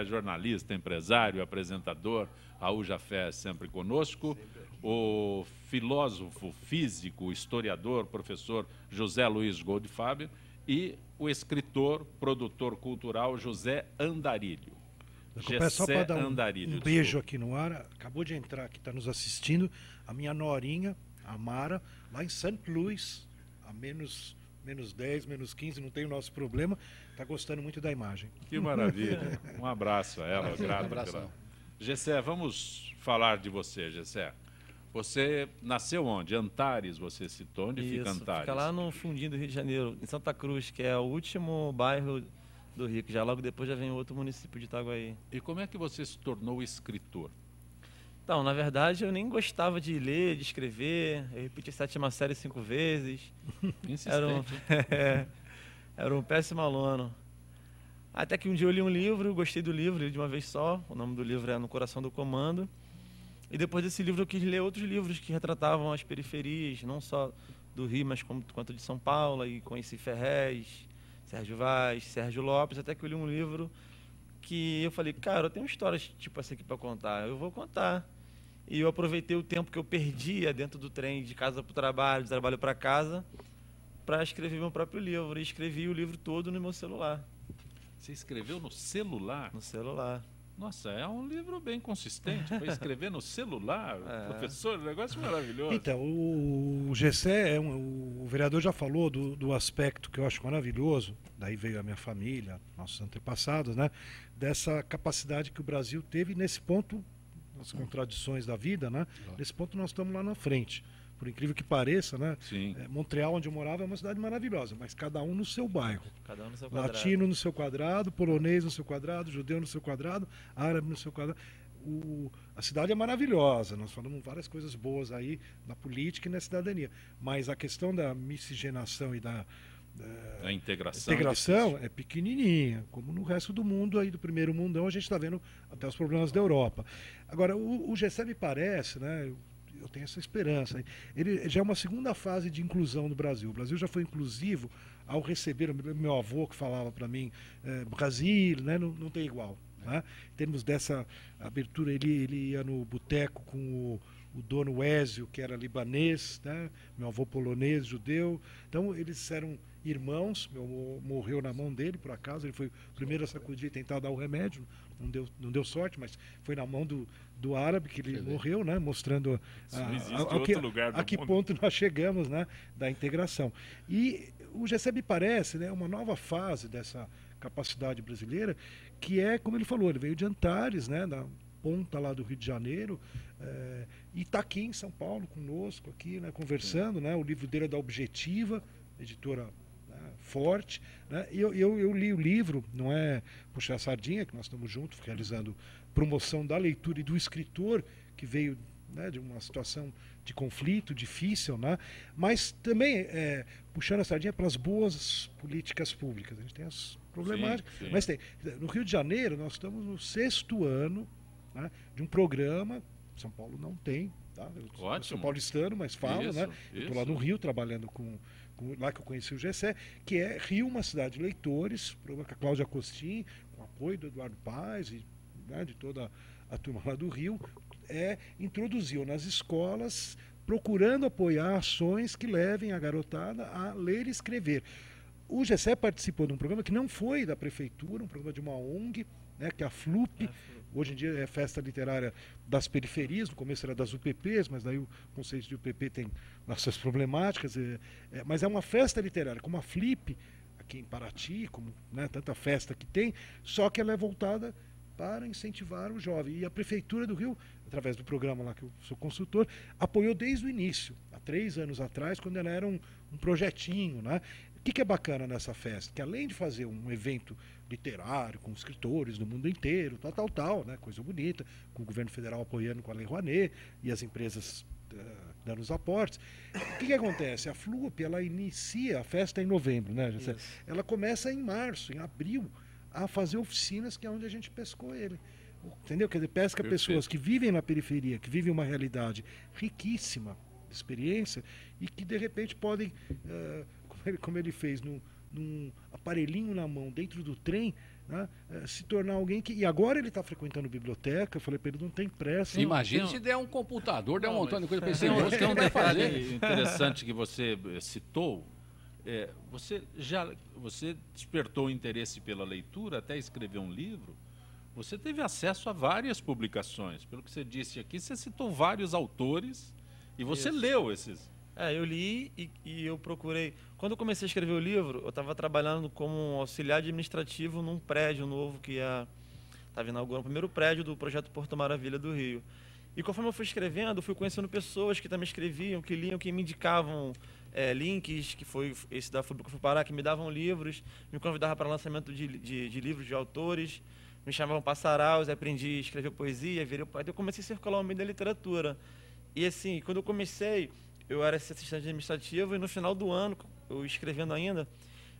é jornalista, empresário, apresentador. Raul Jafé é sempre conosco. O filósofo, físico, historiador, professor José Luiz Goldfaber e o escritor, produtor cultural José Andarilho. Só para dar um beijo aqui no ar, acabou de entrar aqui, está nos assistindo, a minha norinha, a Mara, lá em St. Louis, a menos 10, menos 15, não tem o nosso problema, está gostando muito da imagem. Que maravilha. Um abraço a ela, grato. Gessé, vamos falar de você, Gessé. Você nasceu onde? Antares, você citou. Onde fica Antares? Fica lá no fundinho do Rio de Janeiro, em Santa Cruz, que é o último bairro do Rio, que já logo depois já vem outro município de Itaguaí. E como é que você se tornou escritor? Então, na verdade, eu nem gostava de ler, de escrever. Eu repeti a 7ª série 5 vezes. Insistente. Era um péssimo aluno. Até que um dia eu li um livro, gostei do livro, li de uma vez só. O nome do livro é No Coração do Comando. E depois desse livro eu quis ler outros livros que retratavam as periferias, não só do Rio, mas quanto de São Paulo. E conheci Ferrez, Sérgio Vaz, Sérgio Lopes, até que eu li um livro que eu falei, cara, eu tenho histórias tipo essa aqui para contar, eu vou contar. E eu aproveitei o tempo que eu perdia dentro do trem, de casa para o trabalho, de trabalho para casa, para escrever meu próprio livro. E escrevi o livro todo no meu celular. Você escreveu no celular? No celular. Nossa, é um livro bem consistente para escrever no celular, professor, um negócio maravilhoso. Então, o Gessé, o vereador já falou do aspecto que eu acho maravilhoso, daí veio a minha família, nossos antepassados, né? Dessa capacidade que o Brasil teve nesse ponto, as contradições da vida, né? Nesse ponto nós estamos lá na frente. Por incrível que pareça, né? Sim. Montreal, onde eu morava, é uma cidade maravilhosa, mas cada um no seu bairro. Cada um no seu quadrado. Latino no seu quadrado, polonês no seu quadrado, judeu no seu quadrado, árabe no seu quadrado. A cidade é maravilhosa, nós falamos várias coisas boas aí na política e na cidadania, mas a questão da miscigenação e da integração é pequenininha, como no resto do mundo, aí do primeiro mundão, a gente está vendo até os problemas da Europa. Agora, o Gessé me parece, né? Eu tenho essa esperança. Ele já é uma segunda fase de inclusão no Brasil. O Brasil já foi inclusivo ao receber, meu avô que falava para mim, Brasil, né, não tem igual. Né? Em termos dessa abertura, ele ia no boteco com o dono Ézio, que era libanês, né? Meu avô polonês, judeu. Então, eles eram irmãos. Meu avô morreu na mão dele, por acaso. Ele foi o primeiro a sacudir e tentar dar o remédio. Não deu sorte, mas foi na mão do árabe que ele morreu, né? Mostrando a que ponto nós chegamos, né? Da integração. E o Gessé me parece, né, uma nova fase dessa capacidade brasileira, que é, como ele falou, ele veio de Antares, né, da ponta lá do Rio de Janeiro, e está aqui em São Paulo conosco, aqui, né, conversando, né, o livro dele é da Objetiva, editora, né, forte, né, e eu li o livro, não é puxar a sardinha, que nós estamos juntos realizando promoção da leitura e do escritor, que veio, né, de uma situação de conflito difícil, né, mas também puxando a sardinha para as boas políticas públicas. A gente tem as problemáticas, sim. Mas tem. No Rio de Janeiro, nós estamos no 6º ano, né, de um programa, São Paulo não tem, tá? Eu sou paulistano, mas falo, né? Eu estou lá no Rio trabalhando lá que eu conheci o Gessé, que é Rio, uma cidade de leitores, programa com a Cláudia Costin, com o apoio do Eduardo Paz e, né, de toda a turma lá do Rio, introduziu nas escolas procurando apoiar ações que levem a garotada a ler e escrever. O GCE participou de um programa que não foi da prefeitura, um programa de uma ONG, né, que é a FLUP. Hoje em dia é Festa Literária das Periferias, no começo era das UPPs, mas daí o conceito de UPP tem nossas problemáticas. Mas é uma festa literária, como a FLIP, aqui em Paraty, como, né, tanta festa que tem, só que ela é voltada para incentivar o jovem. E a Prefeitura do Rio, através do programa lá que eu sou consultor, apoiou desde o início, há 3 anos atrás, quando ela era um projetinho, né? O que é bacana nessa festa? Que além de fazer um evento literário com escritores do mundo inteiro, tal, né? Coisa bonita, com o governo federal apoiando com a Lei Rouanet e as empresas dando os aportes. O que acontece? A FLUP, ela inicia a festa em novembro, né? Ela começa em março, em abril, a fazer oficinas, que é onde a gente pescou ele. Entendeu? Quer dizer, pesca pessoas que vivem na periferia, que vivem uma realidade riquíssima de experiência e que de repente podem, como ele fez, num aparelhinho na mão dentro do trem, né, se tornar alguém que... E agora ele está frequentando biblioteca. Eu falei para ele, não tem pressa. Imagina se der um computador, der um montão de coisa para esse tem moço, que um não vai fazer. detalhe interessante que você citou. Você despertou o interesse pela leitura, até escrever um livro. Você teve acesso a várias publicações. Pelo que você disse aqui, você citou vários autores e você leu esses. Eu li e eu procurei. Quando eu comecei a escrever o livro, eu estava trabalhando como um auxiliar administrativo num prédio novo que estava inaugurando o primeiro prédio do projeto Porto Maravilha do Rio. E conforme eu fui escrevendo, eu fui conhecendo pessoas que também escreviam, que liam, que me indicavam links, que foi esse da FLUP que eu fui parar, que me davam livros, me convidavam para lançamento de livros de autores, me chamavam para saraus, aprendi a escrever poesia, virei poeta. Eu comecei a circular o meio da literatura. E assim, quando eu comecei, eu era assistente administrativo e no final do ano, eu escrevendo ainda,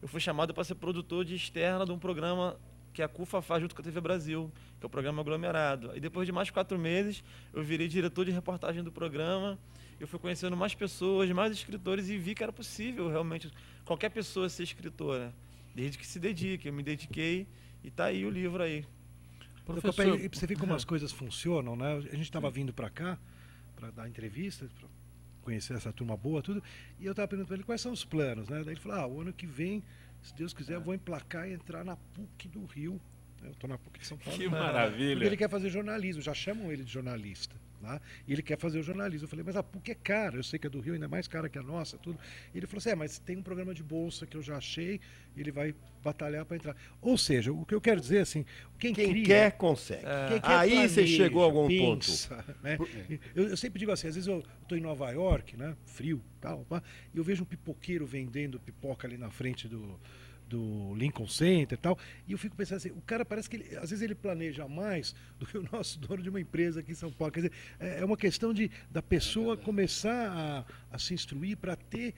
eu fui chamado para ser produtor de externa de um programa que a CUFA faz junto com a TV Brasil, que é o programa Aglomerado. E depois de mais 4 meses, eu virei diretor de reportagem do programa. Eu fui conhecendo mais pessoas, mais escritores e vi que era possível realmente qualquer pessoa ser escritora, desde que se dedique. Eu me dediquei e está aí o livro aí. Professor, e você vê como as coisas funcionam, né? A gente estava vindo para cá para dar entrevista, para conhecer essa turma boa, tudo, e eu estava perguntando para ele quais são os planos, né? Daí ele falou, o ano que vem, se Deus quiser, eu vou emplacar e entrar na PUC do Rio. Eu estou na PUC de São Paulo. Que maravilha! Porque ele quer fazer jornalismo, já chamam ele de jornalista. Né? E ele quer fazer o jornalismo. Eu falei, mas a PUC é cara, eu sei que é do Rio, ainda mais cara que a nossa, tudo. E ele falou assim, mas tem um programa de bolsa que eu já achei, ele vai batalhar para entrar. Ou seja, o que eu quero dizer assim, quem cria, quer, consegue. Quem quer aí planeja, você chegou a algum pensa, ponto. Né? Eu sempre digo assim, às vezes eu estou em Nova York, né? Frio, tal, e eu vejo um pipoqueiro vendendo pipoca ali na frente do Lincoln Center e tal, e eu fico pensando assim, o cara parece que às vezes ele planeja mais do que o nosso dono de uma empresa aqui em São Paulo. Quer dizer, é uma questão da pessoa começar a se instruir para ter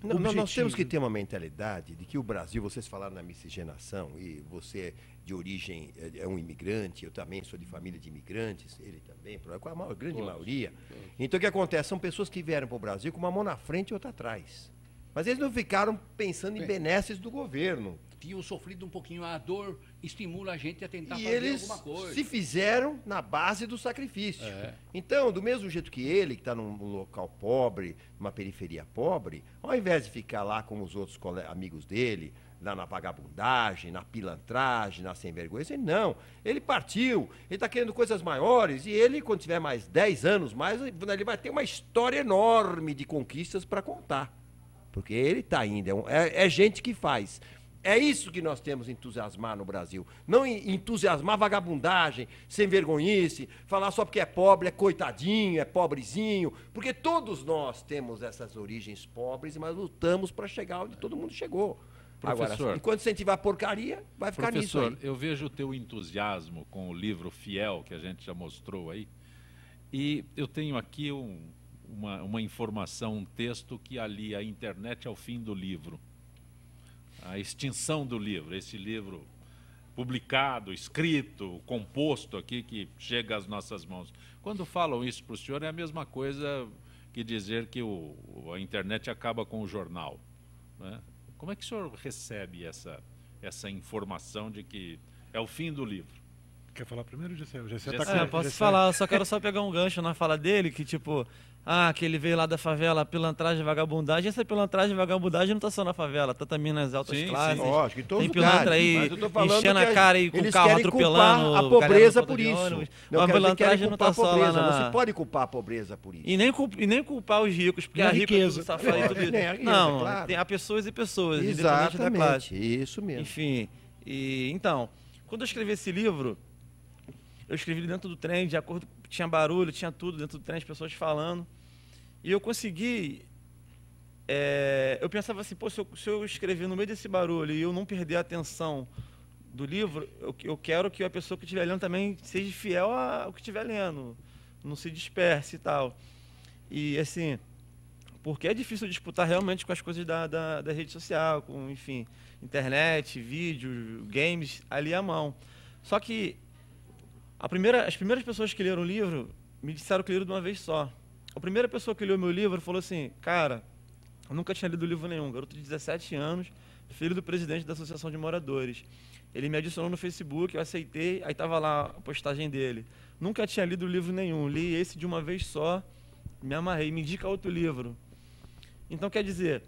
nós temos que ter uma mentalidade de que o Brasil, vocês falaram na miscigenação, e você de origem é um imigrante, eu também sou de família de imigrantes, ele também, com a grande maioria. Então o que acontece? São pessoas que vieram para o Brasil com uma mão na frente e outra atrás. Mas eles não ficaram pensando em benesses do governo. Tinham sofrido um pouquinho a dor, estimula a gente a tentar fazer eles alguma coisa. Se fizeram na base do sacrifício. Então, do mesmo jeito que ele, que está num local pobre, numa periferia pobre, ao invés de ficar lá com os outros amigos dele, lá na vagabundagem, na pilantragem, na sem vergonha, não. Ele partiu, ele está querendo coisas maiores, e ele, quando tiver mais 10 anos mais, ele vai ter uma história enorme de conquistas para contar. Porque ele está ainda, é gente que faz. É isso que nós temos que entusiasmar no Brasil. Não entusiasmar vagabundagem, sem vergonhice, falar só porque é pobre, é coitadinho, é pobrezinho. Porque todos nós temos essas origens pobres, mas lutamos para chegar onde todo mundo chegou. Professor, agora, enquanto incentivar porcaria, vai ficar nisso aí. Professor, eu vejo o teu entusiasmo com o livro Fiel, que a gente já mostrou aí, e eu tenho aqui uma informação, um texto que alia a internet ao fim do livro. A extinção do livro, esse livro publicado, escrito, composto aqui, que chega às nossas mãos. Quando falam isso para o senhor, é a mesma coisa que dizer que a internet acaba com o jornal, né? Como é que o senhor recebe essa informação de que é o fim do livro? Quer falar primeiro, Gessé? Posso falar, eu só quero pegar um gancho na fala dele, que tipo, que ele veio lá da favela, pilantragem e vagabundagem. Essa pilantragem e vagabundagem não tá só na favela, tá também nas altas classes. Lógico, em todos tem pilantra aí, enchendo a cara e com o carro atropelando. A pobreza por isso. A pilantragem não tá só lá na... Não se pode culpar a pobreza por isso. E nem culpar os ricos, porque a riqueza, safado e tudo isso. Não, claro. Há pessoas e pessoas, independente da classe. Isso mesmo. Enfim, então, quando eu escrevi esse livro, eu escrevi dentro do trem, de acordo, tinha barulho, tinha tudo dentro do trem, as pessoas falando. E eu consegui, eu pensava assim, pô, se eu escrever no meio desse barulho e eu não perder a atenção do livro, eu quero que a pessoa que estiver lendo também seja fiel ao que estiver lendo, não se disperse e tal. E assim, porque é difícil disputar realmente com as coisas da rede social, com, enfim, internet, vídeo, games, ali à mão. Só que as primeiras pessoas que leram o livro me disseram que leram de uma vez só. A primeira pessoa que leu meu livro falou assim, cara, eu nunca tinha lido livro nenhum, garoto de 17 anos, filho do presidente da Associação de Moradores. Ele me adicionou no Facebook, eu aceitei, aí estava lá a postagem dele. Nunca tinha lido livro nenhum, li esse de uma vez só, me amarrei, me indica outro livro. Então, quer dizer,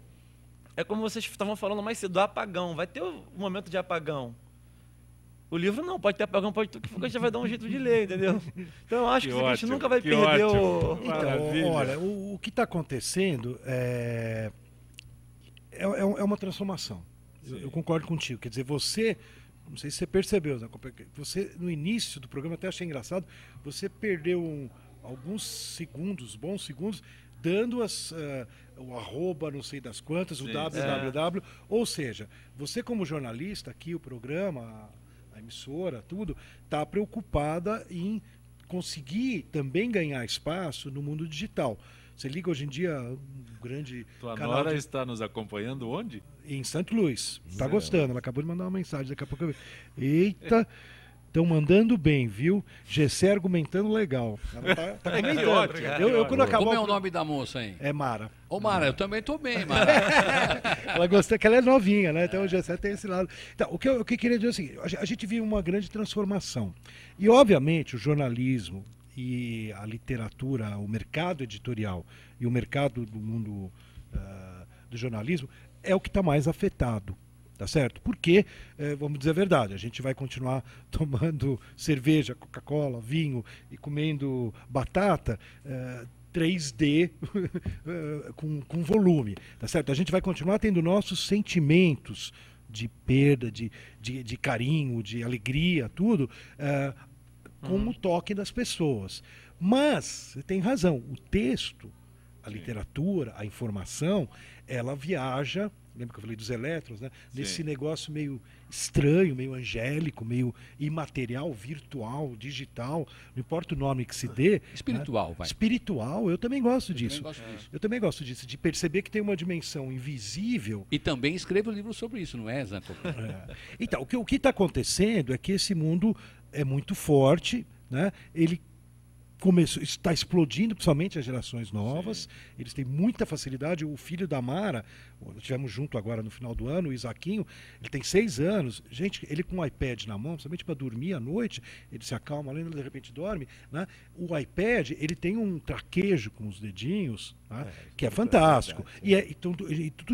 é como vocês estavam falando mais cedo, do apagão, vai ter um momento de apagão. O livro não, pode ter apagão, pode ter, que a gente vai dar um jeito de ler, entendeu? Então eu acho que a gente nunca vai perder o... Então, olha, o que está acontecendo é uma transformação. Eu concordo contigo. Quer dizer, você, não sei se você percebeu, você no início do programa, até achei engraçado, você perdeu alguns segundos, bons segundos, dando o arroba, não sei das quantas, o www. Ou seja, você como jornalista, aqui o programa... a emissora, tudo, está preocupada em conseguir também ganhar espaço no mundo digital. Você liga hoje em dia um grande Tua canal nora está nos acompanhando onde? Em Santo Luís. Está gostando, ela acabou de mandar uma mensagem, daqui a pouco eu... Eita, estão mandando bem, viu? Gessé argumentando legal. Ela tá comentando. Eu quando acabou... Como é o nome da moça aí? É Mara. Ô Mara, eu também tô bem, Mara. Ela gostou, que ela é novinha, né? Então o Gessé tem esse lado. Então, o que eu queria dizer é o seguinte, a gente vive uma grande transformação. E, obviamente, o jornalismo e a literatura, o mercado editorial e o mercado do mundo do jornalismo é o que está mais afetado. Tá certo? Porque, vamos dizer a verdade, a gente vai continuar tomando cerveja, Coca-Cola, vinho e comendo batata 3D com volume, tá certo? A gente vai continuar tendo nossos sentimentos de perda, de carinho, de alegria, tudo, com o toque das pessoas. Mas, você tem razão, o texto, a literatura, a informação, ela viaja... Lembra que eu falei dos elétrons, né? Nesse negócio meio estranho, meio angélico, meio imaterial, virtual, digital, não importa o nome que se dê. Espiritual, né? vai. Espiritual, eu também gosto disso. Eu também gosto disso, de perceber que tem uma dimensão invisível. E também escreva um livro sobre isso, não é, Zanco? Então, o que está acontecendo é que esse mundo é muito forte, né? Ele está explodindo, principalmente as gerações novas. Eles têm muita facilidade. O filho da Mara, estivemos junto agora no final do ano, o Isaquinho, ele tem 6 anos. Gente, ele com o iPad na mão, somente para dormir à noite, ele se acalma, além de repente dorme, né? O iPad, ele tem um traquejo com os dedinhos, né? Que é fantástico. E tudo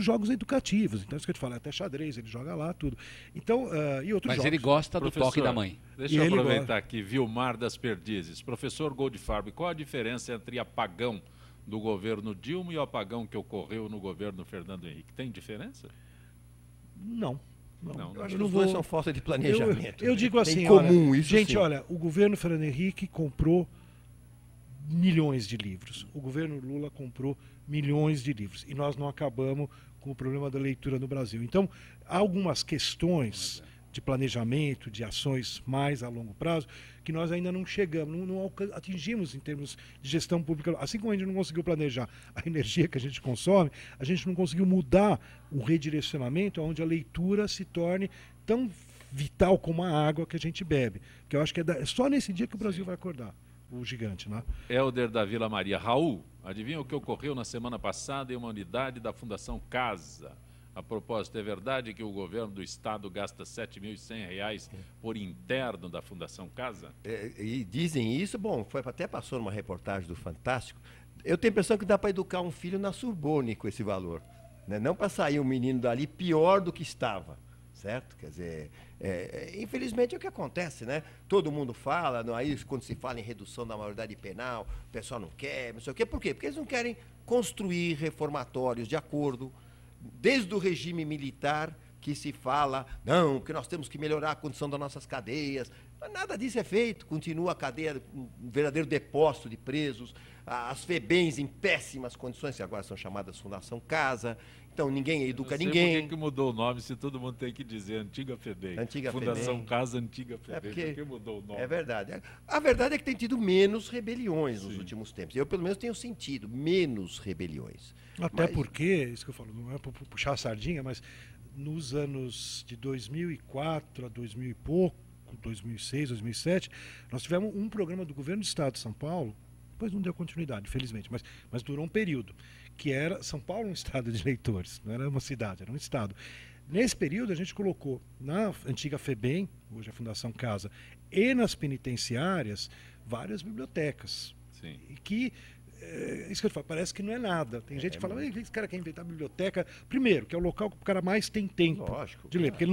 jogos educativos. Então, isso que eu te falo, até xadrez, ele joga lá, tudo. Então, e outros Mas jogos. ele gosta do toque da mãe. Deixa eu aproveitar aqui, Vilmar das Perdizes. Professor Goldfarb, qual a diferença entre apagão do governo Dilma e o apagão que ocorreu no governo Fernando Henrique? Tem diferença? Não. Eu acho que os dois são falta de planejamento. Eu digo assim, comum, olha, isso gente, sim. olha, o governo Fernando Henrique comprou milhões de livros. O governo Lula comprou milhões de livros. E nós não acabamos com o problema da leitura no Brasil. Então, há algumas questões de planejamento, de ações mais a longo prazo, que nós ainda não chegamos, não atingimos em termos de gestão pública. Assim como a gente não conseguiu planejar a energia que a gente consome, a gente não conseguiu mudar o redirecionamento onde a leitura se torne tão vital como a água que a gente bebe. Porque eu acho que é só nesse dia que o Brasil vai acordar, o gigante, né? Helder da Vila Maria. Raul, adivinha o que ocorreu na semana passada em uma unidade da Fundação Casa? A propósito, é verdade que o governo do estado gasta R$ 7.100 por interno da Fundação Casa? E dizem isso, bom, até passou numa reportagem do Fantástico. Eu tenho a impressão que dá para educar um filho na Sorbonne com esse valor, né? Não para sair um menino dali pior do que estava, certo? Quer dizer, infelizmente é o que acontece, né? Todo mundo fala, aí quando se fala em redução da maioridade penal, o pessoal não quer, não sei o quê. Por quê? Porque eles não querem construir reformatórios de acordo. Desde o regime militar que se fala, não, que nós temos que melhorar a condição das nossas cadeias. Mas nada disso é feito, continua a cadeia, um verdadeiro depósito de presos, as FEBEMs em péssimas condições, que agora são chamadas Fundação Casa, então ninguém educa ninguém. Por que mudou o nome se todo mundo tem que dizer Antiga FEBEM? Antiga Fundação FEBEM. Casa, Antiga FEBEM. Por que mudou o nome? É verdade. A verdade é que tem tido menos rebeliões nos últimos tempos. Eu, pelo menos, tenho sentido menos rebeliões. Até porque, isso que eu falo, não é para puxar a sardinha, mas nos anos de 2004 a 2000 e pouco, 2006, 2007, nós tivemos um programa do governo do estado de São Paulo, depois não deu continuidade, infelizmente, mas durou um período, que era São Paulo um estado de eleitores, não era uma cidade, era um estado. Nesse período a gente colocou na antiga FEBEM, hoje a Fundação Casa, e nas penitenciárias, várias bibliotecas. Sim. E que isso que eu falo, parece que não é nada. Tem gente que fala, esse cara quer inventar biblioteca. Primeiro, que é o local que o cara mais tem tempo de ler, porque ele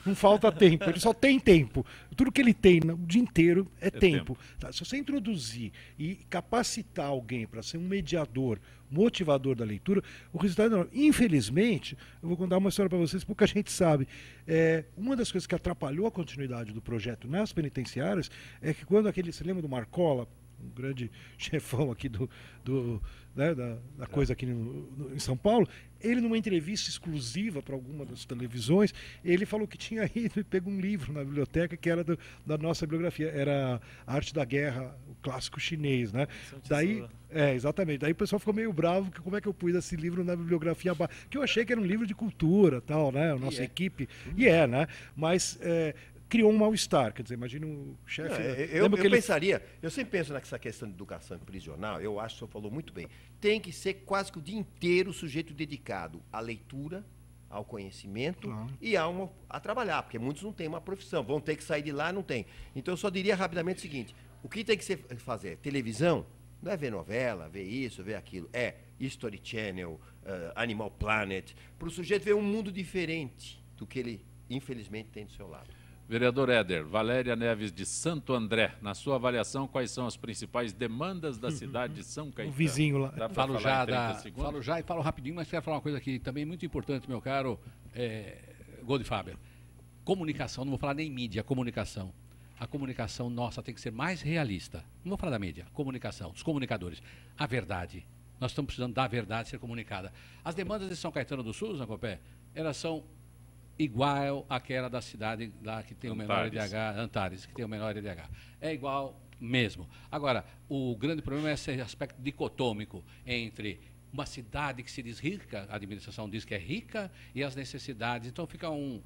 não falta tempo, ele só tem tempo. Tudo que ele tem o dia inteiro é tempo. Tá? Se você introduzir e capacitar alguém para ser um mediador, motivador da leitura, o resultado é enorme. Infelizmente, eu vou contar uma história para vocês, pouca gente sabe. Uma das coisas que atrapalhou a continuidade do projeto nas penitenciárias é que quando você lembra do Marcola, um grande chefão aqui da coisa aqui em São Paulo, ele numa entrevista exclusiva para alguma das televisões, ele falou que tinha ido e pegou um livro na biblioteca que era da nossa bibliografia, era a Arte da Guerra, o clássico chinês, né? Daí, exatamente, daí o pessoal ficou meio bravo, que como é que eu pus esse livro na bibliografia abaixo, que eu achei que era um livro de cultura, tal, né? A nossa equipe, né? Mas criou um mal-estar, quer dizer, imagina o chefe... Eu pensaria, eu sempre penso nessa questão de educação prisional, eu acho que o senhor falou muito bem, tem que ser quase que o dia inteiro o sujeito dedicado à leitura, ao conhecimento e a trabalhar, porque muitos não têm uma profissão, vão ter que sair de lá, não tem. Então eu só diria rapidamente o seguinte, o que tem que fazer? Televisão, não é ver novela, ver isso, ver aquilo, é History Channel, Animal Planet, para o sujeito ver um mundo diferente do que ele, infelizmente, tem do seu lado. Vereador Éder, Valéria Neves de Santo André, na sua avaliação, quais são as principais demandas da cidade de São Caetano? O vizinho lá. Falo já e falo rapidinho, mas quero falar uma coisa aqui também muito importante, meu caro Goldfaber. Comunicação, não vou falar nem mídia, comunicação. A comunicação nossa tem que ser mais realista. Não vou falar da mídia, comunicação, dos comunicadores. A verdade. Nós estamos precisando da verdade ser comunicada. As demandas de São Caetano do Sul, Zancopé, elas são igual àquela da cidade lá que tem o menor IDH, Antares, que tem o menor IDH. É igual mesmo. Agora, o grande problema é esse aspecto dicotômico entre uma cidade que se diz rica, a administração diz que é rica, e as necessidades. Então fica um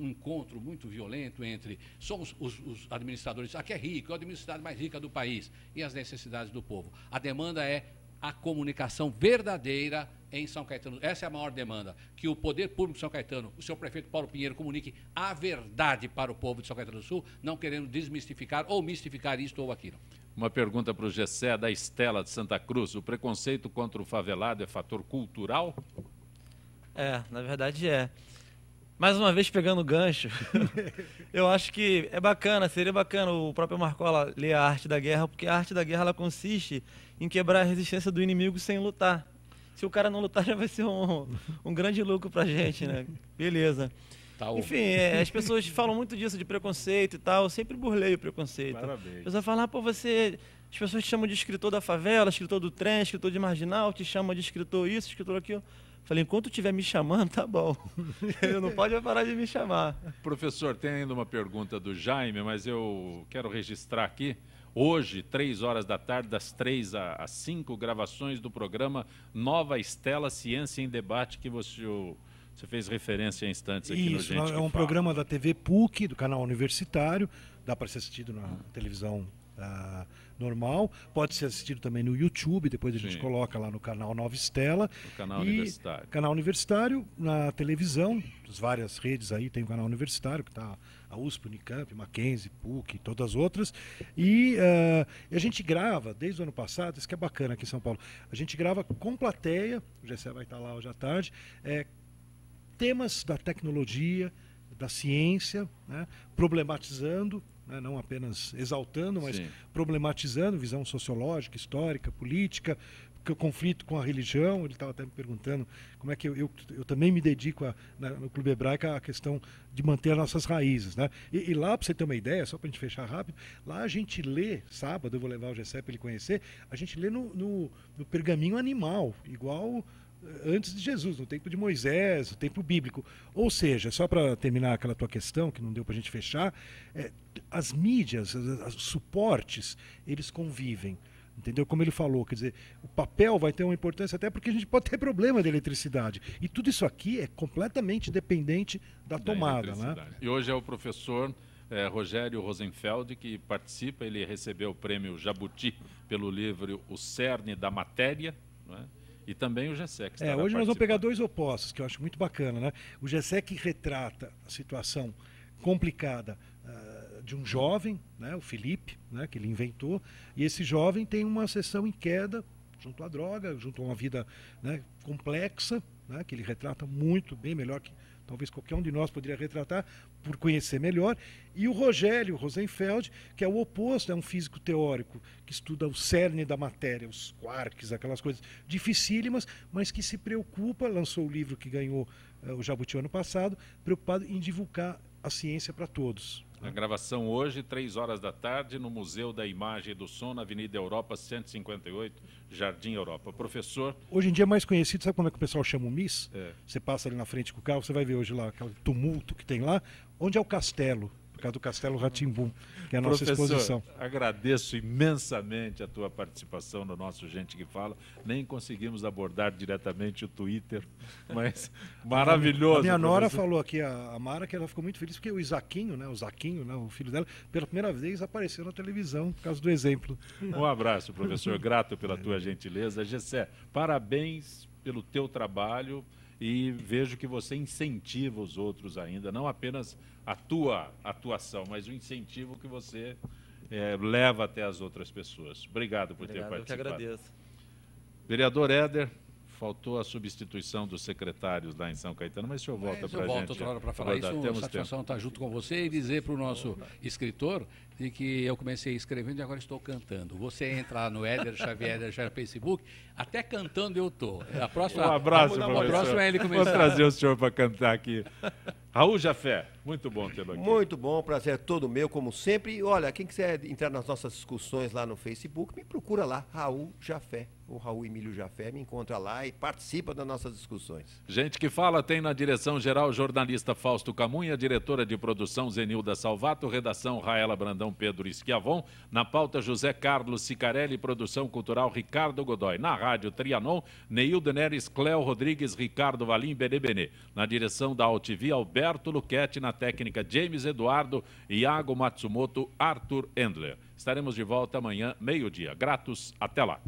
encontro muito violento entre somos os administradores, aqui é rico, é a administração mais rica do país, e as necessidades do povo. A demanda é a comunicação verdadeira em São Caetano. Essa é a maior demanda, que o poder público de São Caetano, o seu prefeito Paulo Pinheiro, comunique a verdade para o povo de São Caetano do Sul, não querendo desmistificar ou mistificar isto ou aquilo. Uma pergunta para o Gessé, da Estela de Santa Cruz. O preconceito contra o favelado é fator cultural? Na verdade é. Mais uma vez pegando o gancho, eu acho que é bacana, seria bacana o próprio Marcola ler a Arte da Guerra, porque a Arte da Guerra ela consiste em quebrar a resistência do inimigo sem lutar. Se o cara não lutar, já vai ser um grande lucro pra gente, né? Beleza. Enfim, as pessoas falam muito disso, de preconceito e tal, eu sempre burlei o preconceito. Parabéns. A pessoa fala, as pessoas te chamam de escritor da favela, escritor do trem, escritor de marginal, te chamam de escritor isso, escritor aquilo. Falei, enquanto estiver me chamando, tá bom. Não pode parar de me chamar. Professor, tem ainda uma pergunta do Jaime, mas eu quero registrar aqui. Hoje, 3 horas da tarde, das 3 às 5, gravações do programa Nova Estela Ciência em Debate, que você fez referência em instantes aqui no Gente é um programa da TV PUC, do canal universitário, dá para ser assistido na televisão normal, pode ser assistido também no YouTube, depois a gente Sim. coloca lá no canal Nova Estela. No canal universitário. Canal universitário, na televisão, as várias redes aí, tem o canal universitário, que está a USP, Unicamp, Mackenzie, PUC, todas as outras. E a gente grava, desde o ano passado, isso que é bacana aqui em São Paulo, a gente grava com plateia, o Gessé vai estar lá hoje à tarde, temas da tecnologia, da ciência, né, problematizando, né, não apenas exaltando, mas Sim. problematizando, visão sociológica, histórica, política, o conflito com a religião. Ele estava até me perguntando como é que eu também me dedico no Clube Hebraico à questão de manter as nossas raízes, né? E lá, para você ter uma ideia, só para a gente fechar rápido, lá a gente lê, sábado eu vou levar o Gessé para ele conhecer, a gente lê no pergaminho animal, igual antes de Jesus, no tempo de Moisés, no tempo bíblico. Ou seja, só para terminar aquela tua questão, que não deu para a gente fechar, as mídias, os suportes, eles convivem. Entendeu? Como ele falou, quer dizer, o papel vai ter uma importância até porque a gente pode ter problema de eletricidade. E tudo isso aqui é completamente dependente da tomada, né? E hoje é o professor Rogério Rosenfeld que participa, ele recebeu o prêmio Jabuti pelo livro O Cerne da Matéria, né? E também o Gessé, que estará hoje nós vamos pegar dois opostos, que eu acho muito bacana, né? O Gessé que retrata a situação complicada de um jovem, né, o Felipe, né, que ele inventou, e esse jovem tem uma seção em queda junto à droga, junto a uma vida, né, complexa, né, que ele retrata muito bem, melhor que talvez qualquer um de nós poderia retratar, por conhecer melhor. E o Rogério Rosenfeld, que é o oposto, é um físico teórico, que estuda o cerne da matéria, os quarks, aquelas coisas dificílimas, mas que se preocupa, lançou o livro que ganhou o Jabuti ano passado, preocupado em divulgar a ciência para todos. A gravação hoje, 15h, no Museu da Imagem e do Som, na Avenida Europa 158, Jardim Europa. Professor... Hoje em dia é mais conhecido, sabe como é que o pessoal chama o MIS? Você passa ali na frente com o carro, você vai ver hoje lá aquele tumulto que tem lá, onde é o castelo, por causa do Castelo Rá-Tim-Bum, que é a nossa exposição. Agradeço imensamente a tua participação no nosso Gente que Fala. Nem conseguimos abordar diretamente o Twitter, mas maravilhoso. A minha nora falou aqui, a Mara, que ela ficou muito feliz porque o Zaquinho, né, o filho dela, pela primeira vez apareceu na televisão, por causa do exemplo. Um abraço, professor. Grato pela tua gentileza. Gessé, parabéns pelo teu trabalho. E vejo que você incentiva os outros ainda, não apenas a tua atuação, mas o incentivo que você leva até as outras pessoas. Obrigado por ter participado. Eu que agradeço. Vereador Éder, faltou a substituição dos secretários lá em São Caetano, mas o senhor volta para a gente. Eu volto outra hora para falar isso, uma satisfação estar junto com você e dizer para o nosso escritor de que eu comecei escrevendo e agora estou cantando. Você entra lá no Éder Xavier no Facebook, até cantando eu estou. Um abraço, professor. A próxima é ele começar. Vou trazer o senhor para cantar aqui. Raul Jafé, muito bom tê-lo aqui. Muito bom, prazer é todo meu, como sempre. E olha, quem quiser entrar nas nossas discussões lá no Facebook, me procura lá, Raul Jafé. O Raul Emílio Jafé me encontra lá e participa das nossas discussões. Gente que Fala tem na direção-geral jornalista Fausto Camunha, diretora de produção Zenilda Salvato, redação Raela Brandão Pedro Schiavon, na pauta José Carlos Sicarelli, produção cultural Ricardo Godoy, na rádio Trianon, Neildo Neres, Cléo Rodrigues, Ricardo Valim, Benebenê, na direção da AltV, Alberto Luquete, na técnica James Eduardo, Iago Matsumoto, Arthur Endler. Estaremos de volta amanhã, meio-dia. Gratos, até lá.